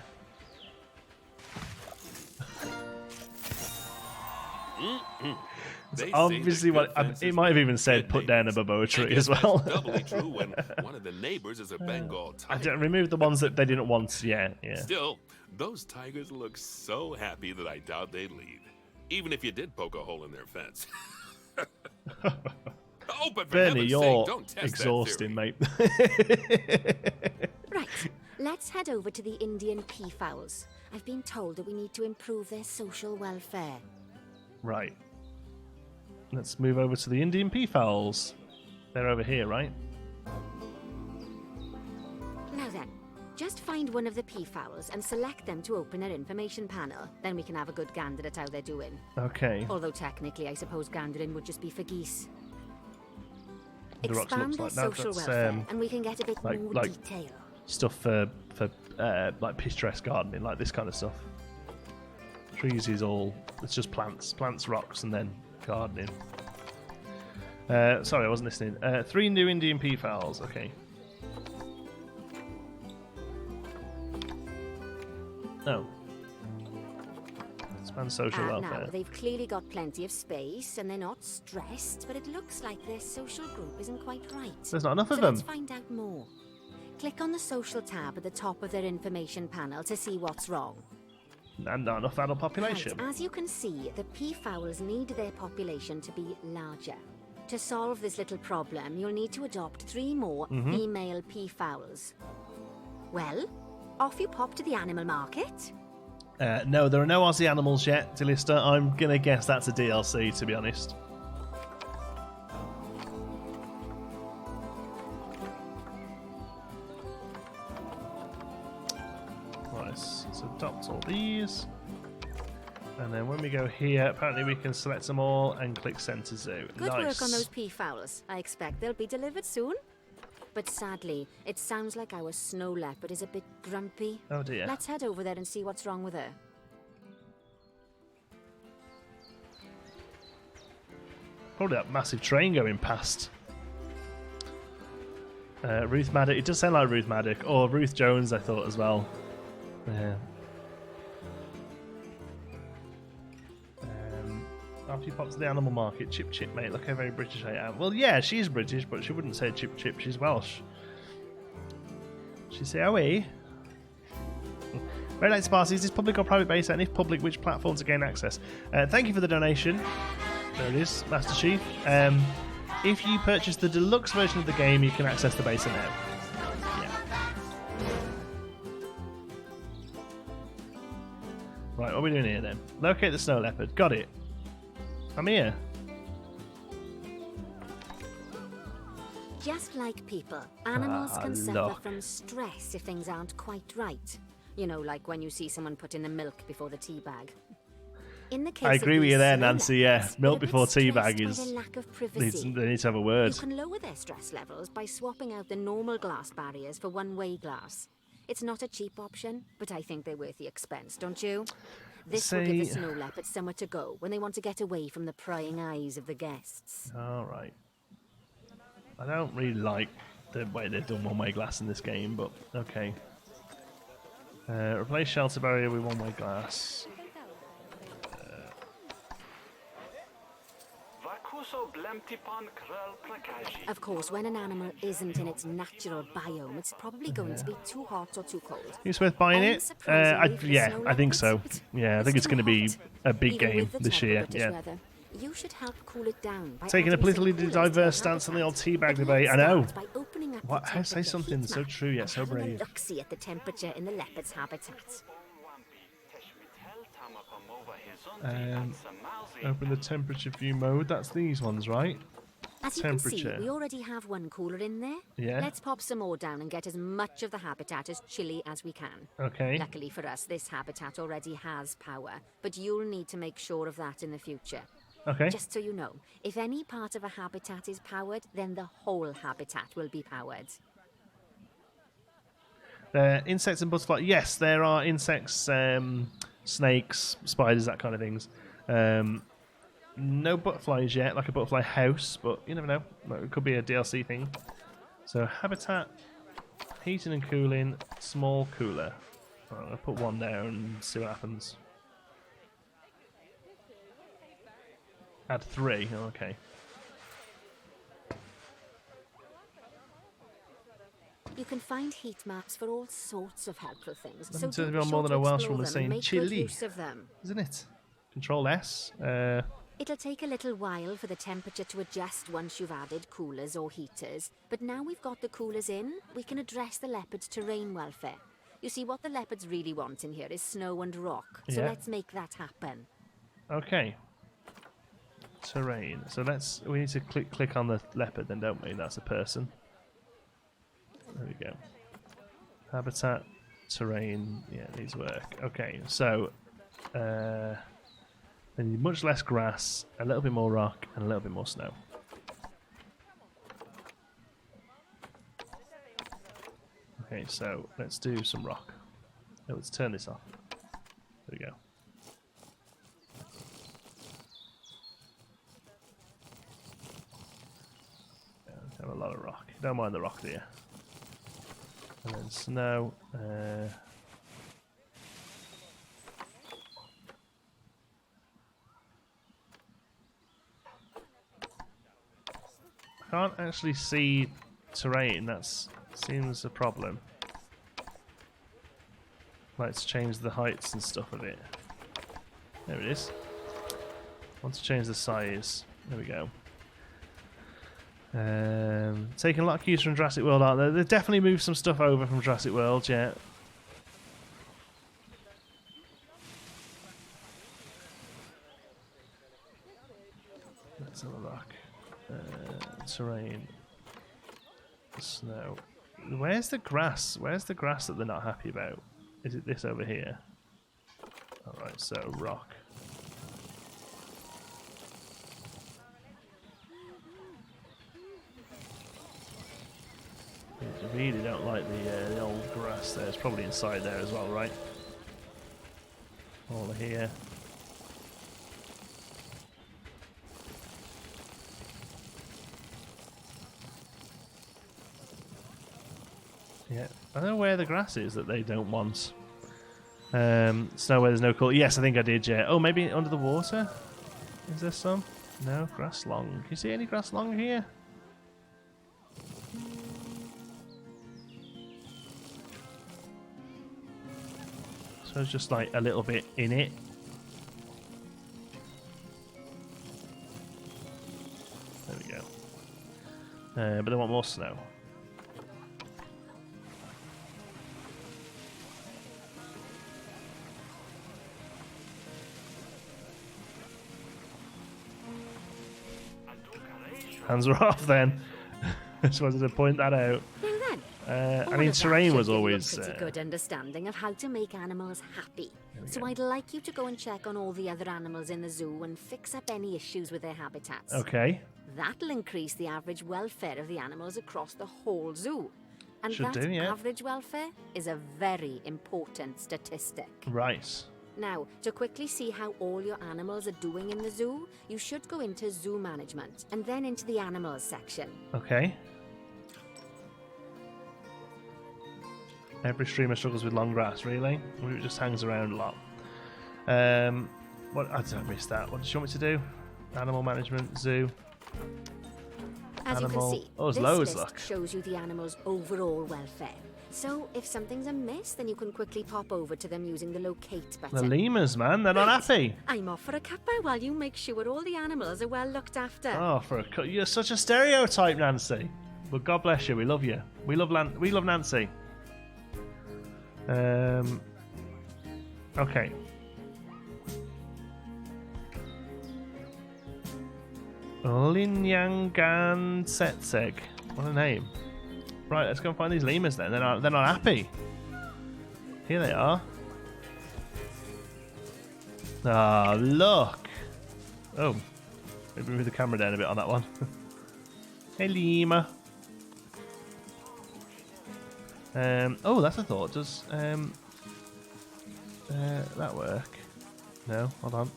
It's obviously what it might have even said. Put down a baboa tree as well. Doubly true when one of the neighbors is a Bengal I tiger. don't remove the ones that they didn't want. Yeah. Still, those tigers look so happy that I doubt they'd leave, even if you did poke a hole in their fence. Oh, but for Bernie, heaven's you're sake, don't test exhausting, that mate. Right, let's head over to the Indian peafowls. I've been told that we need to improve their social welfare. Right. Let's move over to the Indian peafowls. They're over here, right? Now then, just find one of the peafowls and select them to open our information panel. Then we can have a good gander at how they're doing. Okay. Although technically, I suppose gandering would just be for geese. The rocks Expand looks their like that. social That's welfare, and we can get a bit more like detail. stuff for like picturesque gardening, like this kind of stuff. Trees is all. It's just plants, rocks, and then gardening. Sorry, I wasn't listening. 3 new Indian peafowls. Okay. Oh. Expand social welfare. Now, they've clearly got plenty of space, and they're not stressed, but it looks like their social group isn't quite right. There's not enough of So them. let's find out more. Click on the social tab at the top of their information panel to see what's wrong. And not enough adult population. Right, as you can see, the peafowls need their population to be larger. To solve this little problem, you'll need to adopt 3 more female peafowls. Well, off you pop to the animal market. No, there are no Aussie animals yet, Delista. I'm going to guess that's a DLC, to be honest. Right, let's adopt all these. And then when we go here, apparently we can select them all and click Send to Zoo. Good Nice. work on those peafowls. I expect they'll be delivered soon. But sadly, it sounds like our snow leopard is a bit grumpy. Oh dear. Let's head over there and see what's wrong with her. Probably that massive train going past. Ruth Maddock. It does sound like Ruth Maddock. Or Ruth Jones, I thought, as well. Yeah. After you pop to the animal market, Chip Chip, mate, look how very British I am. Well, yeah, she's British, but she wouldn't say Chip Chip, she's Welsh. She'd say, oh, eh? Red Light Sparse, is this public or private base? And if public, which platforms to gain access? Thank you for the donation. There it is, Master Chief. If you purchase the deluxe version of the game, you can access the beta now. Yeah. Right, what are we doing here then? Locate the snow leopard. Got it. I'm here. Just like people, animals can suffer from stress if things aren't quite right. You know, like when you see someone put in the milk before the tea bag. In the case I agree with you there, snow Nancy. Yeah, leopards, milk they're a bit before tea stressed bag by is. the lack of privacy. They need to have a word. You can lower their stress levels by swapping out the normal glass barriers for one-way glass. It's not a cheap option, but I think they're worth the expense, don't you? This will give the snow leopards somewhere to go when they want to get away from the prying eyes of the guests. All right. I don't really like the way they've done one-way glass in this game, but okay. Replace shelter barrier with one-way glass. Of course, when an animal isn't in its natural biome, it's probably going to be too hot or too cold. It's worth buying it. Unsurprisingly for the Yeah, snow I think leopards, so. Yeah, I think it's still going to be hot. a big Even game with the this terrible year. British Yeah. weather, you should help cool it down by Taking a adding some politically coolers to your diverse stance on the old habitat. teabag But debate. let's I know. start by opening up What? the How say temperature something heat so map true yet and so having a brave? look-see at the temperature in the leopard's habitat. Open the temperature view mode. That's these ones, right? As you can see, we already have one cooler in there. Yeah. Let's pop some more down and get as much of the habitat as chilly as we can. Okay. Luckily for us, this habitat already has power, but you'll need to make sure of that in the future. Okay. Just so you know, if any part of a habitat is powered, then the whole habitat will be powered. Insects and butterflies. Yes, there are insects, snakes, spiders, that kind of things. No butterflies yet, like a butterfly house, but you never know. It could be a DLC thing. So habitat, heating and cooling, small cooler. I'm going to put one there and see what happens. Add 3, oh, okay. You can find heat maps for all sorts of helpful things. Doesn't So seem to do be be more sure than to a Welsh explore woman them saying and make chilli. good use of them. Isn't it? Control S. It'll take a little while for the temperature to adjust once you've added coolers or heaters, but now we've got the coolers in, we can address the leopard's terrain welfare. You see, what the leopards really want in here is snow and rock, so Yeah. let's make that happen. Okay. Terrain. So we need to click on the leopard then, don't we? That's a person. There we go. Habitat, terrain, yeah, these work. Okay, so they need much less grass, a little bit more rock, and a little bit more snow. Okay, so let's do some rock. Oh, let's turn this off. There we go. Yeah, have a lot of rock. Don't mind the rock, do you? And then snow. I can't actually see terrain. That seems a problem. Let's change the heights and stuff of it. There it is. I want to change the size. There we go. Taking a lot of cues from Jurassic World, aren't they? They've definitely moved some stuff over from Jurassic World, yeah. Let's have a look. Terrain. Snow. Where's the grass? Where's the grass that they're not happy about? Is it this over here? Alright, so rock. I really don't like the old grass there. It's probably inside there as well, right? All here. Yeah, I don't know where the grass is that they don't want. Snow where there's no colour. Yes, I think I did, yeah. Oh, maybe under the water? Is there some? No, grass long. Can you see any grass long here? So it's just like a little bit in it. There we go. But they want more snow. Hands are off then. Just wanted to point that out. Now then, I all mean, of that terrain should was give you always. a pretty good understanding of how to make animals happy. So I'd like you to go and check on all the other animals in the zoo and fix up any issues with their habitats. Okay. That'll increase the average welfare of the animals across the whole zoo. And Should that do, yeah. average welfare is a very important statistic. Right. Now, to quickly see how all your animals are doing in the zoo, you should go into zoo management and then into the animals section. Okay. Every streamer struggles with long grass, really? Or it just hangs around a lot. What? I don't miss that. What did you want me to do? Animal management, zoo. As you Animal. can see, Oh, there's this loads, list look. shows you the animal's overall welfare. So if something's amiss, then you can quickly pop over to them using the locate The button. lemurs, man, they're not happy. I'm off for a cuppa while you make sure all the animals are well looked after. Oh, you're such a stereotype, Nancy. But God bless you, we love you. We love Nancy. Okay. Linyangan Setseg. What a name. Right, let's go and find these lemurs then. They're not happy. Here they are. Ah, look. Oh. Maybe move the camera down a bit on that one. Hey, lemur. Oh, that's a thought. Does that work? No, hold on.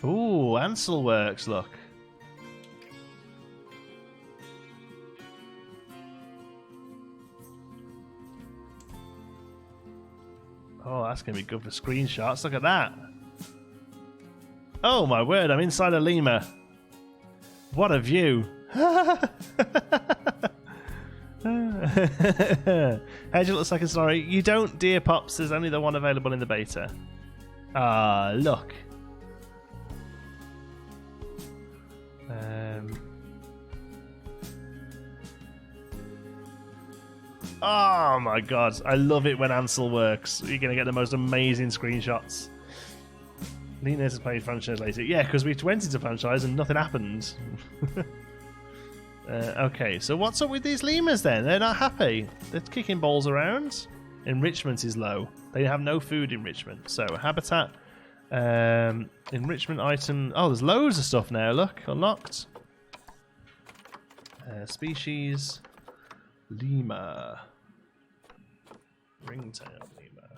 Ooh, Ansel works, look. Oh, that's going to be good for screenshots. Look at that. Oh, my word. I'm inside a lemur. What a view. How'd you look second story? You don't, dear Pops. There's only the one available in the beta. Ah, look. Oh my god, I love it when Ansel works. You're going to get the most amazing screenshots. Linus has played franchise later. Yeah, because we went into franchise and nothing happened. Okay, so what's up with these lemurs then? They're not happy. They're kicking balls around. Enrichment is low. They have no food enrichment. So, habitat, enrichment item. Oh, there's loads of stuff now, look. Unlocked. Species. Lemur. Ringtail lemur.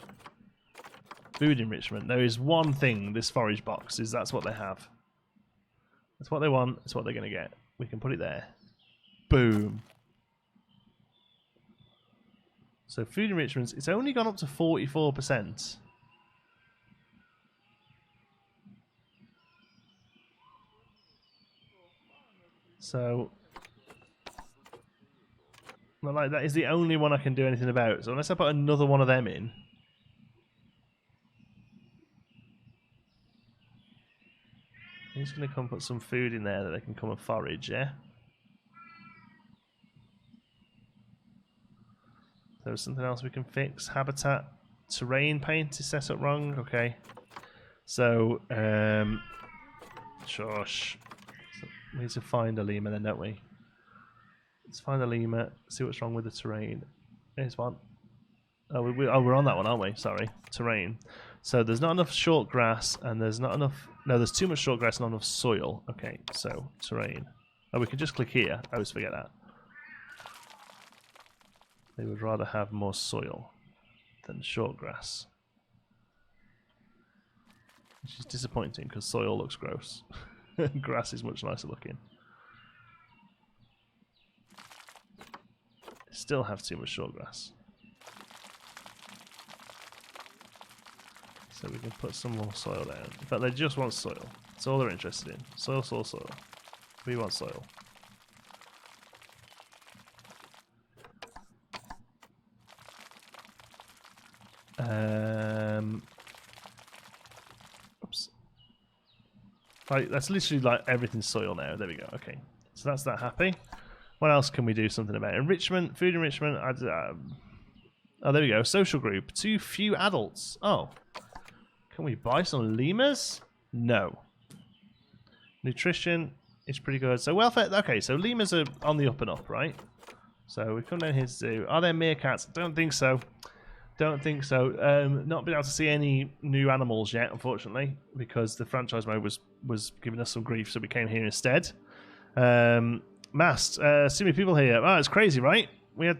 Food enrichment. There is one thing this forage box is that's what they have. That's what they want. It's what they're going to get. We can put it there. Boom. So food enrichments, it's only gone up to 44%. So not like that is the only one I can do anything about. So unless I put another one of them in. I'm just going to come put some food in there that they can come and forage, yeah? There's something else we can fix. Habitat. Terrain paint is set up wrong. Okay. So, shush. So we need to find a lemur then, don't we? Let's find a lemur. See what's wrong with the terrain. Here's one. Oh, we're on that one, aren't we? Sorry. Terrain. So there's not enough short grass and there's not enough... No, there's too much short grass and not enough soil. Okay, so terrain. Oh, we could just click here. I always forget that. They would rather have more soil than short grass. Which is disappointing because soil looks gross. Grass is much nicer looking. Still have too much short grass. So we can put some more soil down. In fact, they just want soil. That's all they're interested in. Soil, soil, soil. We want soil. Oops. Like, that's literally like everything's soil now. There we go. Okay. So that's that happy. What else can we do something about? Enrichment, food enrichment. Oh, there we go. Social group. Too few adults. Oh. Can we buy some lemurs? No. Nutrition is pretty good. So welfare. Okay, so lemurs are on the up and up, right? So we come down here to do. Are there meerkats? Don't think so. Don't think so. Not been able to see any new animals yet, unfortunately, because the franchise mode was giving us some grief, so we came here instead. Mast. So many people here. Oh, it's crazy, right? We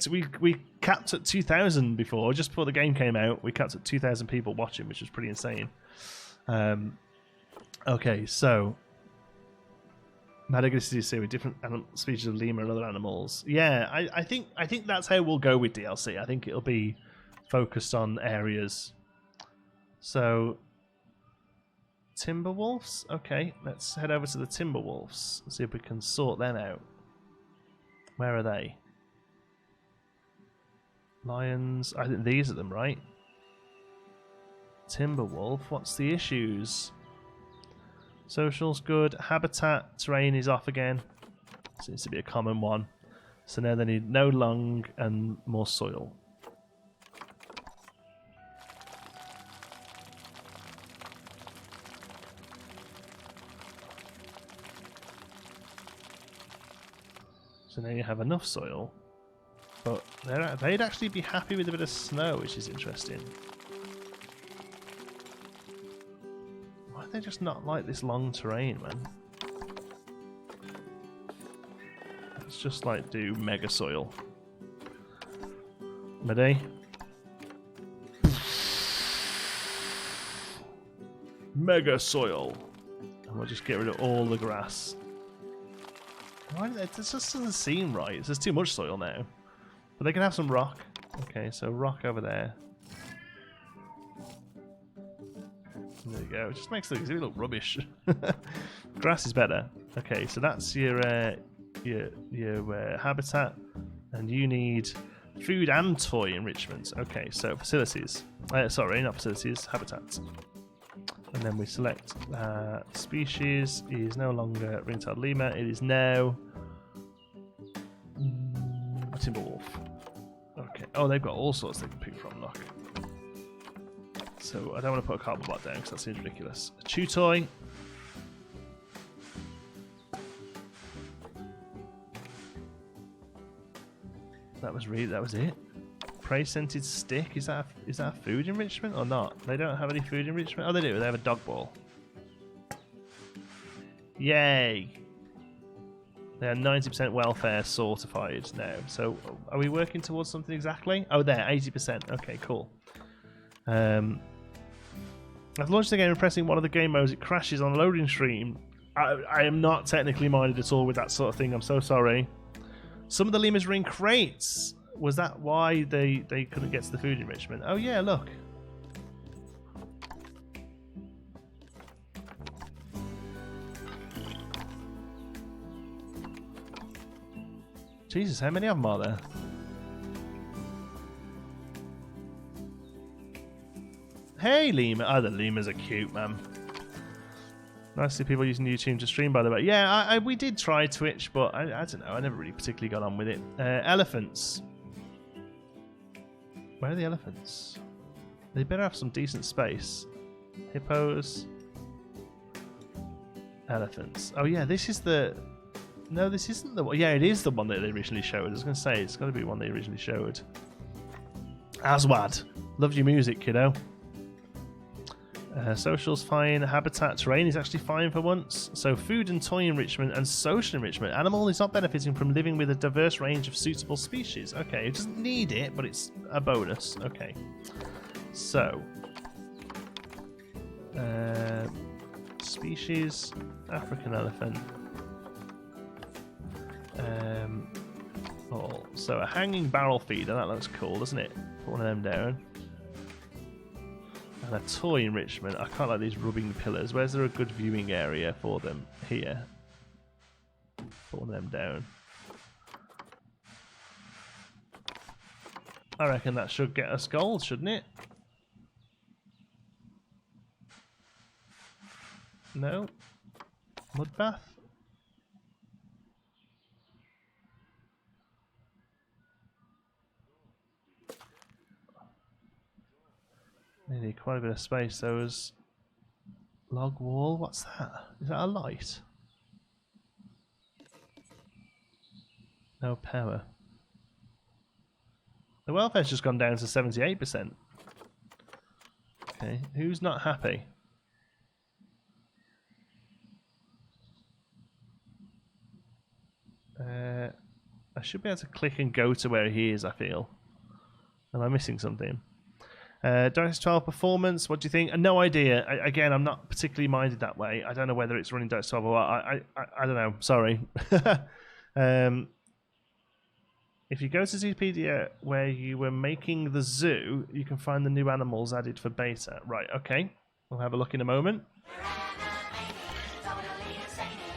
capped at 2,000 before, just before the game came out. We capped at 2,000 people watching, which was pretty insane. Okay, so Madagascar with different species of lemur and other animals. Yeah, I think that's how we'll go with DLC. I think it'll be focused on areas. So Timber wolves? Okay, let's head over to the timber wolves and see if we can sort them out. Where are they? Lions. I think these are them, right? Timber wolf. What's the issues? Social's good. Habitat. Terrain is off again. Seems to be a common one. So now they need no lung and more soil. So now you have enough soil, but they'd actually be happy with a bit of snow, which is interesting. Why do they just not like this long terrain, man? Let's just like do mega soil. Ready? Mega soil. And we'll just get rid of all the grass. Why, it just doesn't seem right. There's too much soil now. But they can have some rock. Okay, so rock over there. There you go. It just makes things look rubbish. Grass is better. Okay, so that's your habitat, and you need food and toy enrichment. Okay, so facilities. Sorry, not facilities. Habitat. And then we select species is no longer ring-tailed lemur. It is now a timber wolf. Okay. Oh, they've got all sorts they can pick from. Look. So I don't want to put a cardboard box down because that seems ridiculous. A chew toy. That was it. Prey scented stick. Is that food enrichment or not? They don't have any food enrichment. Oh, they do. They have a dog ball. Yay! They are 90% welfare certified now. So, are we working towards something exactly? Oh, there, 80%. Okay, cool. I've launched the game and pressing one of the game modes. It crashes on the loading screen. I am not technically minded at all with that sort of thing. I'm so sorry. Some of the lemurs were in crates. Was that why they couldn't get to the food enrichment? Oh yeah, look. Jesus, how many of them are there? Hey, lemur. Oh, the lemurs are cute, man. Nice to see people using YouTube to stream, by the way. Yeah, we did try Twitch, but I don't know. I never really particularly got on with it. Elephants. Where are the elephants? They better have some decent space. Hippos. Elephants. Oh yeah, this is the... No, this isn't the one. Yeah, it is the one that they originally showed. I was going to say, it's got to be one they originally showed. Aswad. Loved your music, kiddo. Social's fine. Habitat terrain is actually fine for once. So food and toy enrichment and social enrichment. Animal is not benefiting from living with a diverse range of suitable species. Okay, it doesn't need it, but it's a bonus. Okay. So. Species. African elephant. So a hanging barrel feeder. That looks cool, doesn't it? Put one of them down. And a toy enrichment. I can't like these rubbing pillars. Where's there a good viewing area for them? Here. Put one of them down. I reckon that should get us gold, shouldn't it? No? Mud bath? They need quite a bit of space. There was log wall. What's that? Is that a light? No power. The welfare's just gone down to 78%. Okay, who's not happy? I should be able to click and go to where he is, I feel. Am I missing something? DirectX 12 performance, what do you think? No idea. Again, I'm not particularly minded that way. I don't know whether it's running DirectX 12 or what. I don't know. Sorry. If you go to Zoopedia where you were making the zoo, you can find the new animals added for beta. Right, okay. We'll have a look in a moment.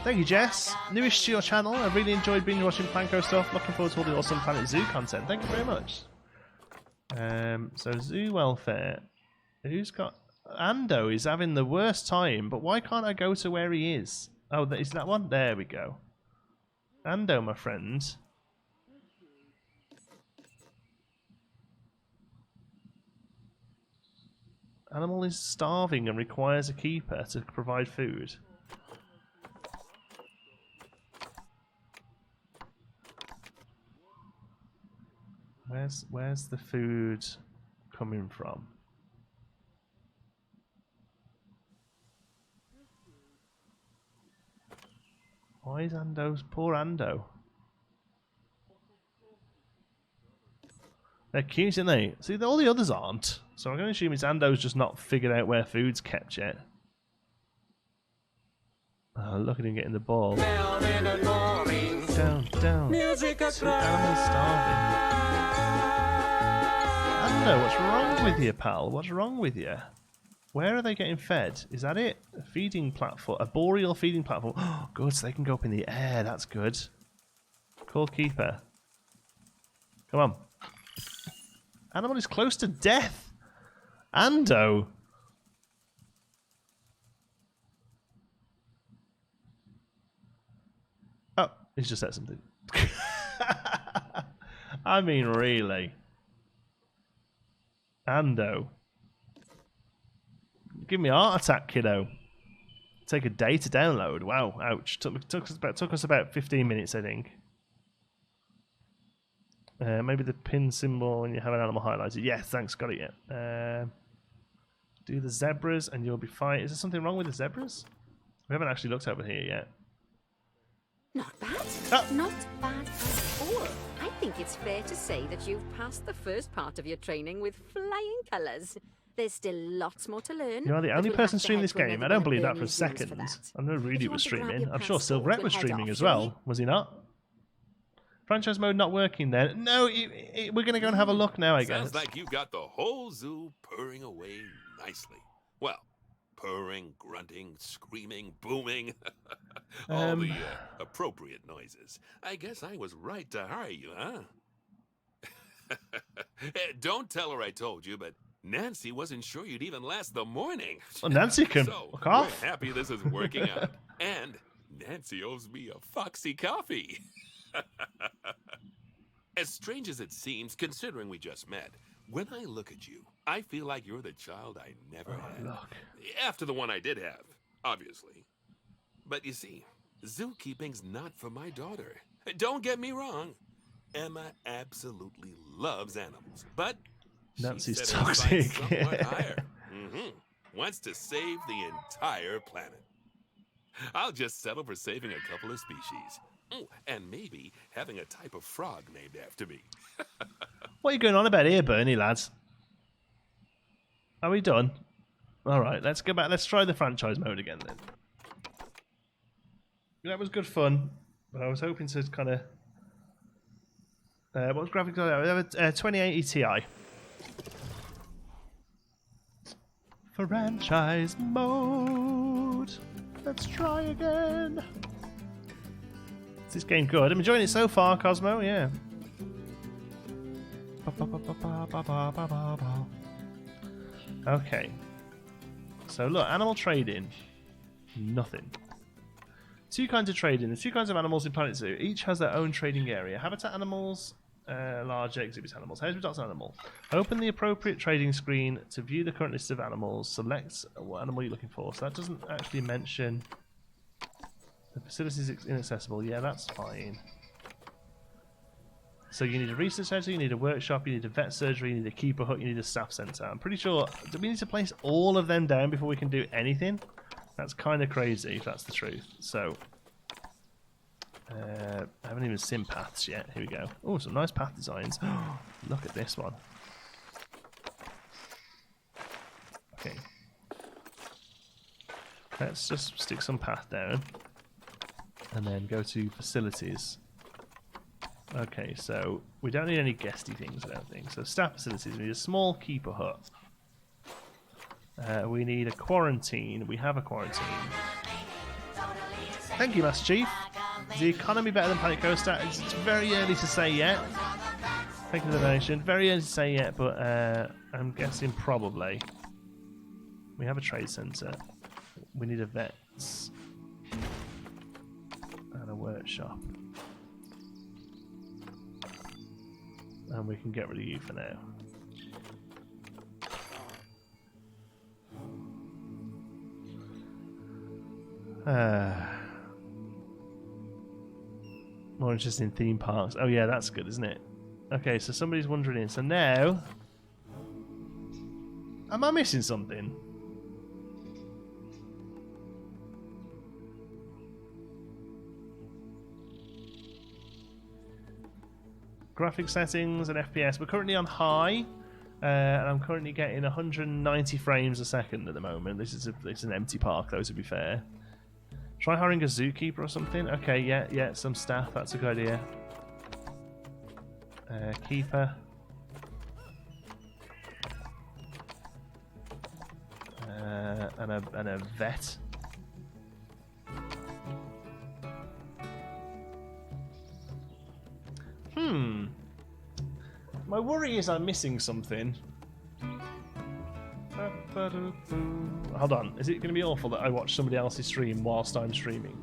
Thank you, Jess. Newish to your channel. I've really enjoyed being watching Planko stuff. Looking forward to all the awesome Planet Zoo content. Thank you very much. So zoo welfare. Who's got... Ando is having the worst time, but why can't I go to where he is? Oh, is that one? There we go. Ando, my friend. Animal is starving and requires a keeper to provide food. Where's the food coming from? Why is Ando's poor Ando? They're cute, aren't they? See, all the others aren't. So I'm going to assume it's Ando's just not figured out where food's kept yet. Oh, look at him getting the ball. Down, down. Music animal's starving. Ando, what's wrong with you, pal? What's wrong with you? Where are they getting fed? Is that it? A feeding platform. A boreal feeding platform. Oh, good, so they can go up in the air. That's good. Call keeper. Come on. Animal is close to death. Ando. Oh, he's just said something. I mean, really. Ando. Give me a heart attack, kiddo. Take a day to download. Wow, ouch. Took us about 15 minutes, I think. Maybe the pin symbol when you have an animal highlighted. Yes, thanks, got it yet. Do the zebras and you'll be fine. Is there something wrong with the zebras? We haven't actually looked over here yet. Not bad. Oh. Not bad at all. I think it's fair to say that you've passed the first part of your training with flying colours. There's still lots more to learn. You are the only person streaming this game. I don't believe that for a second. I know Rudy was streaming. I'm sure Silverette was streaming as well. Was he not? Franchise mode not working then. No, we're going to go and have a look now, I guess. Sounds like you've got the whole zoo purring away nicely. Well, purring, grunting, screaming, booming. All the appropriate noises. I guess I was right to hire you, huh? Don't tell her I told you, but Nancy wasn't sure you'd even last the morning. Well, Nancy can fuck off. We're happy this is working out. And Nancy owes me a Foxy coffee. As strange as it seems, considering we just met, when I look at you, I feel like you're the child I never had. Look. After the one I did have, obviously. But you see, zookeeping's not for my daughter. Don't get me wrong. Emma absolutely loves animals, but Nancy's she toxic. toxic. Wants to save the entire planet. I'll just settle for saving a couple of species. Oh, and maybe having a type of frog named after me. What are you going on about here, Bernie, lads? Are we done? Alright, let's go back. Let's try the franchise mode again then. That was good fun, but I was hoping to kind of... what was graphics on that? 2080 Ti. Franchise mode. Let's try again. Is this game good? I'm enjoying it so far, Cosmo, yeah. Okay. So look, animal trading. Nothing. Two kinds of trading. There's two kinds of animals in Planet Zoo. Each has their own trading area. Habitat animals, large exhibit animals. Habitat's animal. Open the appropriate trading screen to view the current list of animals. Select what animal you're looking for. So that doesn't actually mention... The facility is inaccessible. Yeah, that's fine. So you need a research centre, you need a workshop, you need a vet surgery, you need a keeper hut, you need a staff centre. I'm pretty sure... Do we need to place all of them down before we can do anything? That's kind of crazy, if that's the truth. So... I haven't even seen paths yet. Here we go. Oh, some nice path designs. Look at this one. Okay. Let's just stick some path down. And then go to facilities. Okay, so we don't need any guesty things, I don't think. So staff facilities, we need a small keeper hut. We need a quarantine. We have a quarantine. Thank you, Master Chief. Is the economy better than Planet Coaster? It's very early to say yet. Thank you for the donation. Very early to say yet, but I'm guessing probably. We have a trade centre. We need a vets. And a workshop. And we can get rid of you for now. More interesting in theme parks. Oh yeah, that's good, isn't it? Okay, so somebody's wandering in. So now... Am I missing something? Graphic settings and FPS. We're currently on high. And I'm currently getting 190 frames a second at the moment. It's an empty park, though, to be fair. Try hiring a zookeeper or something. Okay, yeah, some staff. That's a good idea. Keeper. And a vet. My worry is I'm missing something. Hold on, is it going to be awful that I watch somebody else's stream whilst I'm streaming?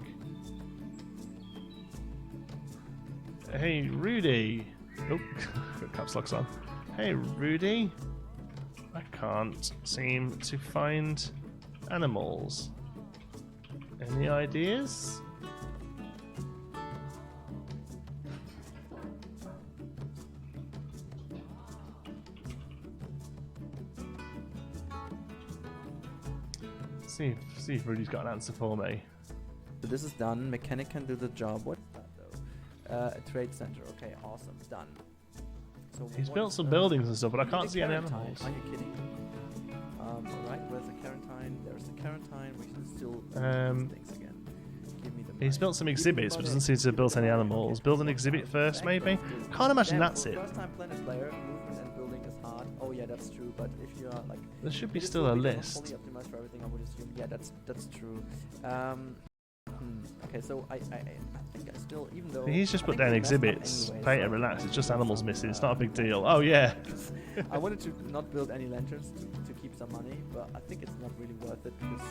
Hey, Rudy. Oh, got caps locks on. Hey, Rudy. I can't seem to find animals. Any ideas? See if Rudy's got an answer for me. So this is done. Mechanic can do the job. What's that though? A trade center. Okay, awesome. Done. So he's built some buildings and stuff, but I can't see any quarantine. animals. Are you kidding? Alright, where's the quarantine? There's the quarantine. We can still things again. Give me the He's money. built some exhibits, but doesn't seem to have built any animals. Build an exhibit first, maybe? Can't imagine that's it. First time planet player, movement and building is hard. Oh yeah, that's true. But if you are like, There should be it is still a fully list. optimized for everything, I would assume. Yeah, that's true. Okay, so I think I still, even though He's just I put think down we messed up exhibits. anyway, Pay so, and relax. It's just animals missing. It's not a big deal. Oh yeah. I wanted to not build any lanterns to keep some money, but I think it's not really worth it because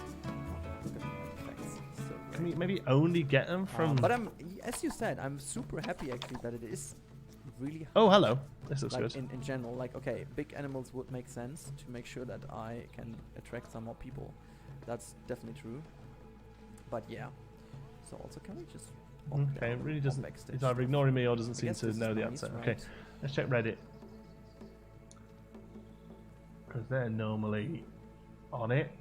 look at the artifacts. So Can you maybe only get them from? but as you said, I'm super happy actually that it is really Oh, hello. This looks like good. in general, like okay, big animals would make sense to make sure that I can attract some more people. That's definitely true. But yeah. So also can we just Okay, it really doesn't. backstage It's either stuff? ignoring me or doesn't I seem guess to this is know the nice, answer. right? Okay, let's check Reddit. Because they're normally on it.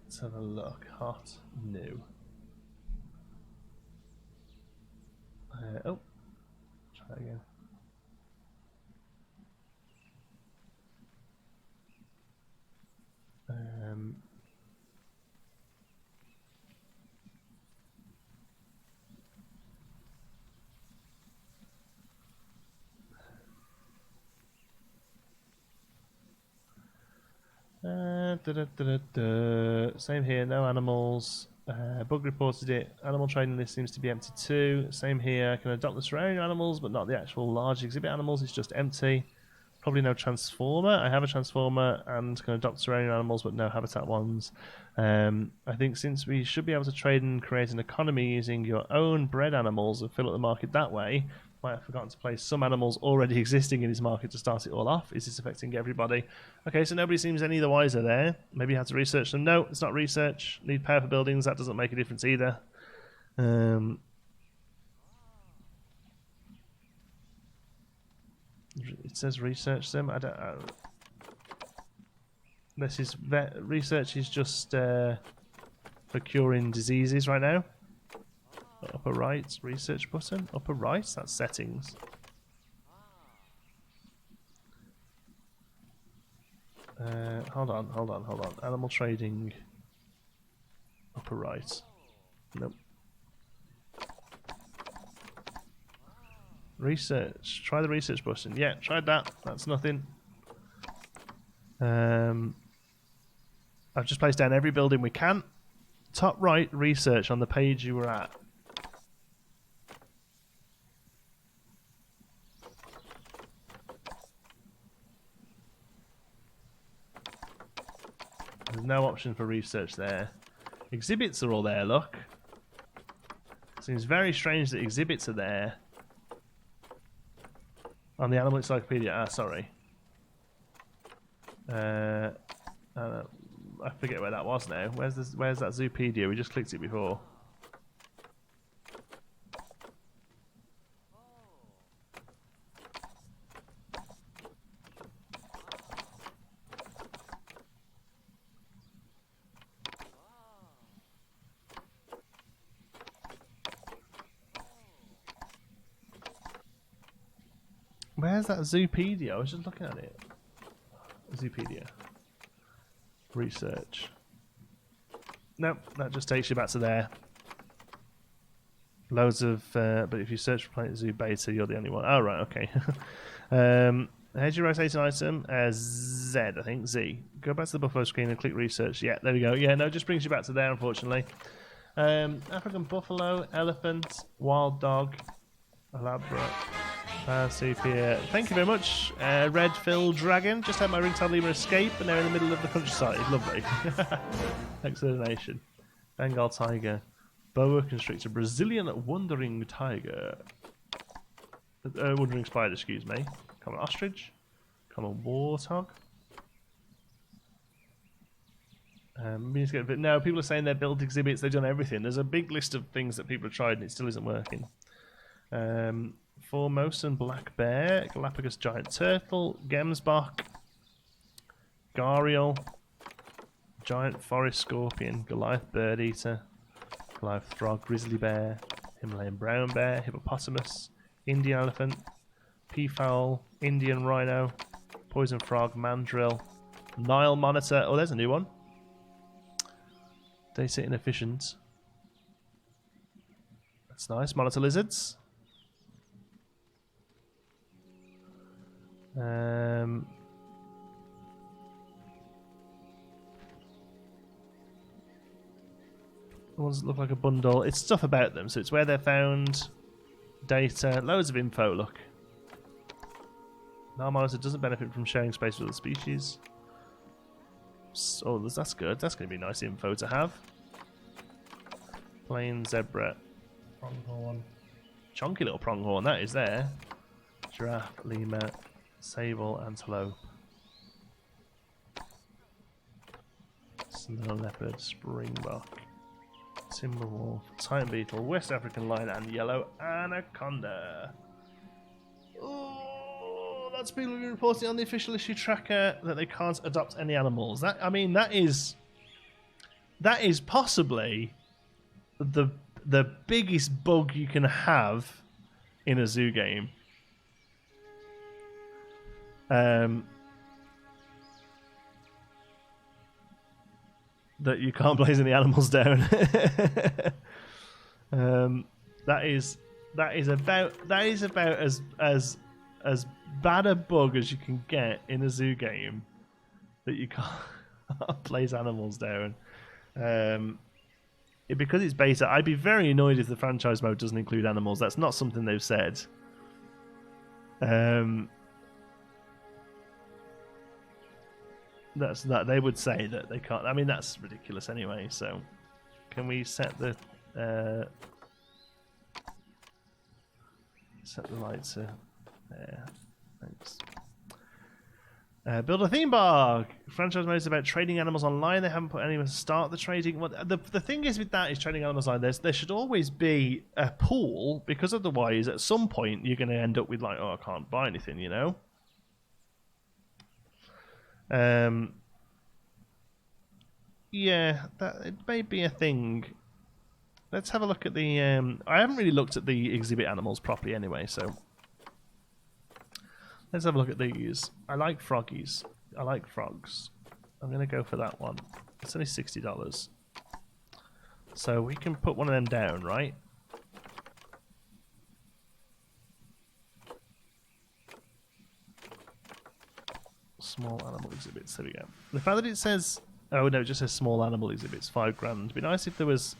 Let's have a look. Hot, new. Oh, try that again. Same here, no animals. Bug reported it. Animal trading list seems to be empty too. Same here. I can adopt the surrounding animals, but not the actual large exhibit animals. It's just empty. Probably no transformer. I have a transformer and can adopt surrounding animals, but no habitat ones. I think since we should be able to trade and create an economy using your own bred animals and fill up the market that way, might have forgotten to place some animals already existing in his market to start it all off. Is this affecting everybody? Okay, so nobody seems any the wiser there. Maybe you have to research them. No, it's not research. Need power for buildings. That doesn't make a difference either. It says research them. I don't. This is research is just for curing diseases right now. Upper right, research button. Upper right, that's settings. Hold on. Animal trading. Upper right. Nope. Research. Try the research button. Yeah, tried that. That's nothing. I've just placed down every building we can. Top right, research on the page you were at. There's no option for research there. Exhibits are all there, look. Seems very strange that exhibits are there. On the Animal Encyclopedia. Ah, sorry. I forget where that was now. Where's that Zoopedia? We just clicked it before. Where's that Zoopedia? I was just looking at it. Zoopedia. Research. Nope, that just takes you back to there. Loads of, but if you search for Planet Zoo Beta, you're the only one. Oh, right, okay. Here's your rotating item. Z, I think. Z. Go back to the buffalo screen and click research. Yeah, there we go. Yeah, no, it just brings you back to there, unfortunately. African buffalo, elephant, wild dog, elaborate. Sepia. Thank you very much, Red Phil Dragon. Just had my ringtail lemur escape, and they're in the middle of the countryside. Lovely. Thanks for the donation. Bengal tiger, boa constrictor, Brazilian wandering tiger, wandering spider. Excuse me. Common ostrich, common warthog. No, people are saying they're built exhibits. They've done everything. There's a big list of things that people have tried, and it still isn't working. Formosan black bear, Galapagos giant turtle, Gemsbach, Gharial, giant forest scorpion, Goliath bird eater, Goliath frog, grizzly bear, Himalayan brown bear, hippopotamus, Indian elephant, peafowl, Indian rhino, poison frog, mandrill, Nile monitor. Oh, there's a new one. Data inefficient. That's nice. Monitor lizards. Ones that look like a bundle. It's stuff about them, so it's where they're found, data, loads of info. Look, Nile monitor doesn't benefit from sharing space with other species. So that's good. That's going to be nice info to have. Plain zebra, pronghorn, chunky little pronghorn. That is there. Giraffe, lemur, sable, antelope, snow leopard, springbok, timber wolf, titan beetle, West African lion, and yellow anaconda. Oh, that's people reporting on the official issue tracker that they can't adopt any animals. That is possibly the biggest bug you can have in a zoo game. That you can't place any animals down. That is about as bad a bug as you can get in a zoo game, that you can't place animals down. Because it's beta, I'd be very annoyed if the franchise mode doesn't include animals. That's not something they've said. That they would say that they can't. I mean, that's ridiculous anyway. So, can we set the light to there? Thanks. Build a theme park. Franchise mode is about trading animals online. They haven't put anyone to start the trading. Well, the thing is with that is trading animals online. There should always be a pool, because otherwise, at some point, you're going to end up with like, oh, I can't buy anything, you know. Yeah, it may be a thing. Let's have a look at the. I haven't really looked at the exhibit animals properly anyway, so let's have a look at these. I like froggies. I like frogs. I'm gonna go for that one. It's only $60, so we can put one of them down, right? Small animal exhibits. There we go. The fact that it says, oh no, it just says small animal exhibits, £5,000. It'd be nice if there was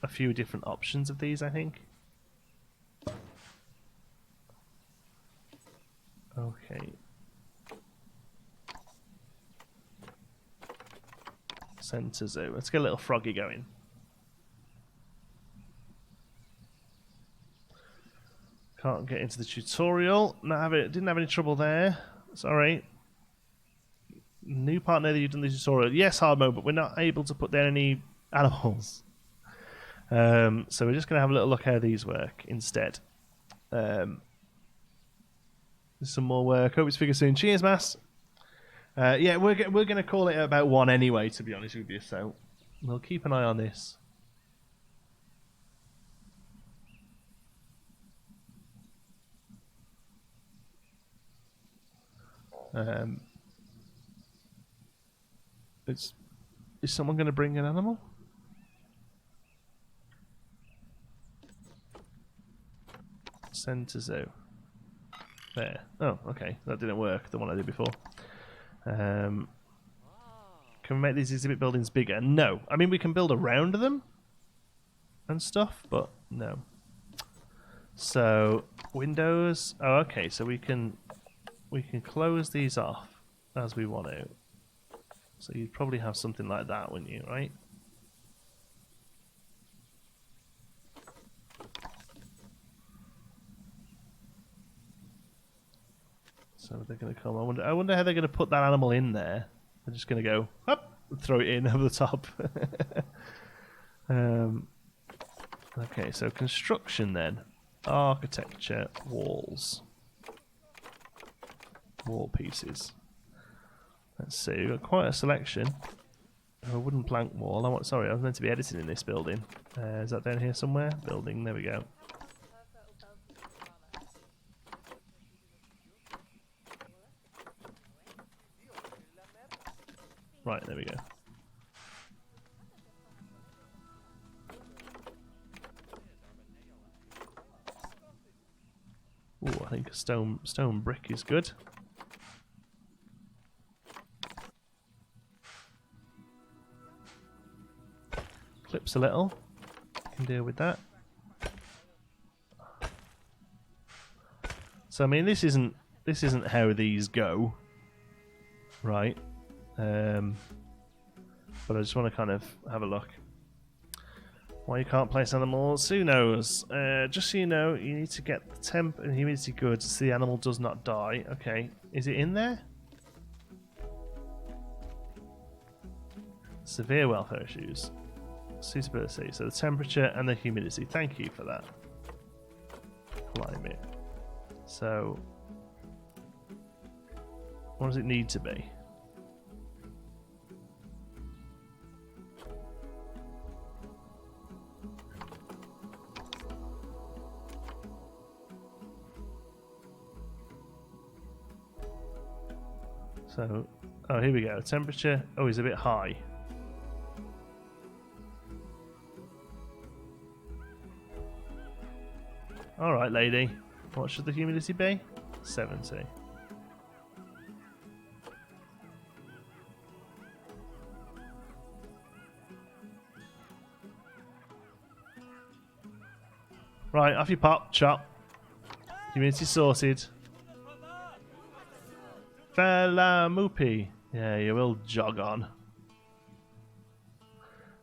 a few different options of these, I think. Okay. Centre zoo. Let's get a little froggy going. Can't get into the tutorial. Didn't have any trouble there. Sorry. New partner that you've done the tutorial. Yes, hard mode, but we're not able to put down any animals. So we're just going to have a little look how these work instead. There's some more work. Hope it's figure soon. Cheers, Mass. Yeah, we're going to call it about 1 anyway, to be honest with you. So we'll keep an eye on this. Is someone going to bring an animal? Centre zoo. There. Oh, okay. That didn't work, the one I did before. Can we make these exhibit buildings bigger? No. I mean, we can build around them and stuff, but no. So, windows. Oh, okay. So we can close these off as we want to. So you'd probably have something like that, wouldn't you, right? So they're going to come. I wonder how they're going to put that animal in there. They're just going to go up, throw it in over the top. Okay, so construction then, architecture, walls, wall pieces. Let's see, we've got quite a selection. A wooden plank wall. Sorry, I was meant to be editing in this building. Is that down here somewhere? Building, there we go. Right, there we go. Ooh, I think a stone brick is good. Clips a little. Can deal with that. So I mean, this isn't how these go, right? But I just want to kind of have a look. Why you can't place animals? Who knows? Just so you know, you need to get the temp and humidity good so the animal does not die. Okay, is it in there? Severe welfare issues. Suitability. So the temperature and the humidity. Thank you for that. Climate. So, what does it need to be? So, oh, here we go. Temperature. Oh, is a bit high. Alright, lady. What should the humidity be? 70. Right, off you pop, chop. Humidity sorted. Fella moopy. Yeah, you will jog on.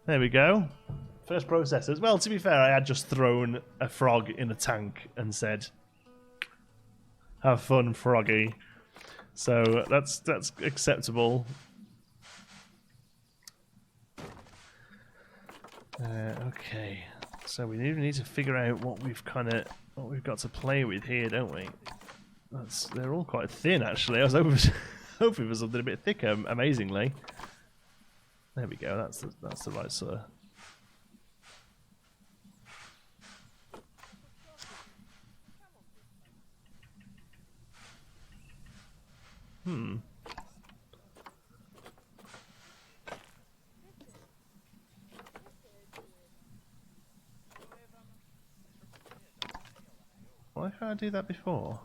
There we go. First processors. Well, to be fair, I had just thrown a frog in a tank and said, "Have fun, froggy." So that's acceptable. Okay. So we need to figure out what we've got to play with here, don't we? They're all quite thin, actually. I was hoping for something a bit thicker. Amazingly, there we go. That's the right sort of. Why can't I do that before?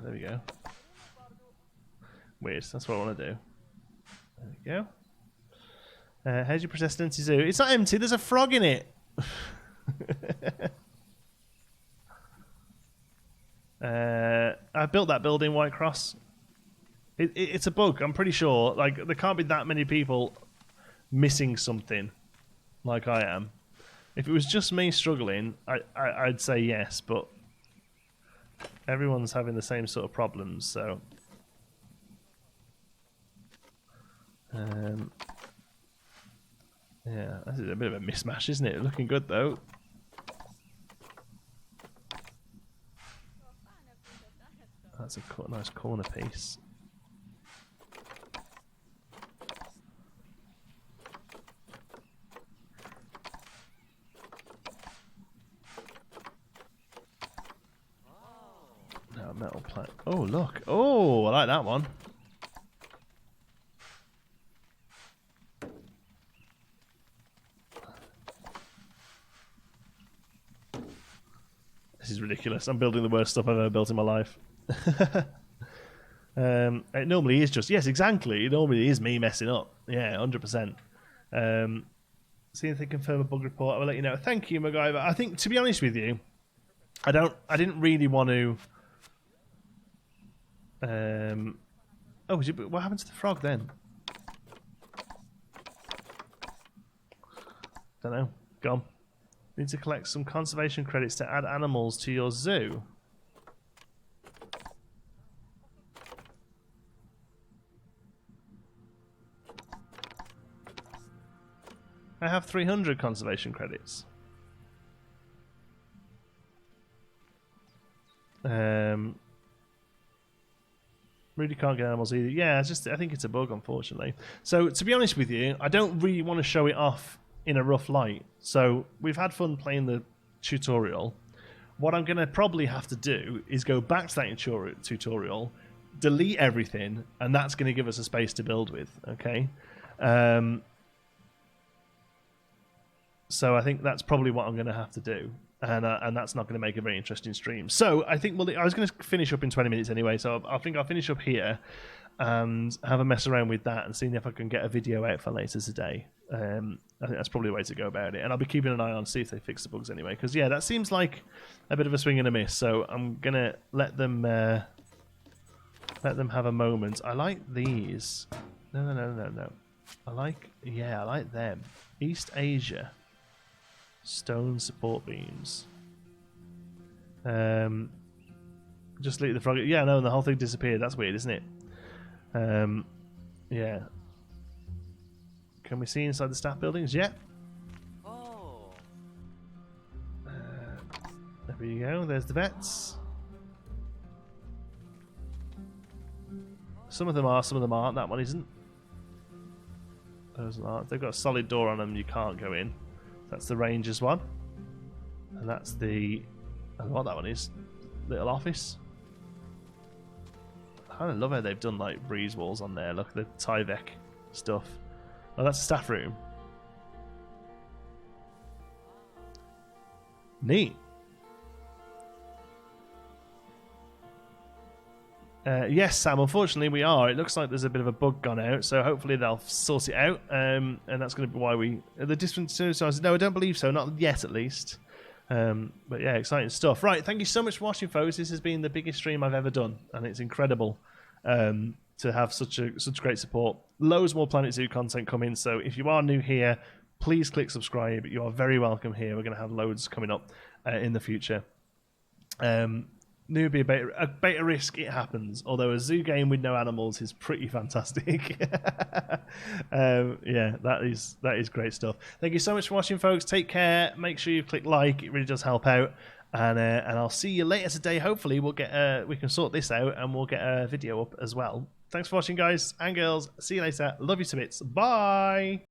there we go. Weird, that's what I want to do. There we go. How do you process an empty zoo? It's not empty, there's a frog in it. I built that building, White Cross. It's a bug, I'm pretty sure. Like, there can't be that many people missing something like I am. If it was just me struggling, I'd say yes, but everyone's having the same sort of problems, so... yeah, this is a bit of a mismatch, isn't it? Looking good, though. That's a nice corner piece. No, metal plank. Oh, look. Oh, I like that one. This is ridiculous. I'm building the worst stuff I've ever built in my life. It normally is just... Yes, exactly. It normally is me messing up. Yeah, 100%. See if they confirm a bug report. I will let you know. Thank you, MacGyver. I think, to be honest with you, I didn't really want to... Oh, what happened to the frog then? Don't know. Gone. Need to collect some conservation credits to add animals to your zoo. I have 300 conservation credits. Really can't get animals either. Yeah, I think it's a bug, unfortunately. So, to be honest with you, I don't really want to show it off in a rough light. So we've had fun playing the tutorial. What I'm going to probably have to do is go back to that tutorial, delete everything, and that's going to give us a space to build with, okay? So I think that's probably what I'm going to have to do, and that's not going to make a very interesting stream. So I think I was going to finish up in 20 minutes anyway, so I think I'll finish up here and have a mess around with that and see if I can get a video out for later today. I think that's probably the way to go about it, and I'll be keeping an eye on see if they fix the bugs anyway, because yeah, that seems like a bit of a swing and a miss, so I'm gonna let them have a moment. I like these. No. I like them. East Asia stone support beams. Just leave the frog. Yeah, no, and the whole thing disappeared. That's weird, isn't it? Yeah. Can we see inside the staff buildings? Yeah. Oh. There we go. There's the vets. Some of them are, some of them aren't. That one isn't. Those aren't. They've got a solid door on them. You can't go in. That's the Rangers one. And that's the... I don't know what that one is. Little office. I kind of love how they've done like breeze walls on there. Look, the Tyvek stuff. Oh, that's a staff room. Neat. Yes, Sam, unfortunately we are. It looks like there's a bit of a bug gone out, so hopefully they'll sort it out. And that's going to be why we... The different sizes... No, I don't believe so. Not yet, at least. But yeah, exciting stuff. Right, thank you so much for watching, folks. This has been the biggest stream I've ever done, and it's incredible to have such great support. Loads more Planet Zoo content coming, so if you are new here, please click subscribe. You are very welcome here. We're going to have loads coming up in the future. Newbie a beta risk, it happens. Although a zoo game with no animals is pretty fantastic. Yeah, that is great stuff. Thank you so much for watching, folks. Take care. Make sure you click like. It really does help out. And I'll see you later today. Hopefully we can sort this out and we'll get a video up as well. Thanks for watching, guys and girls. See you later. Love you to bits. Bye.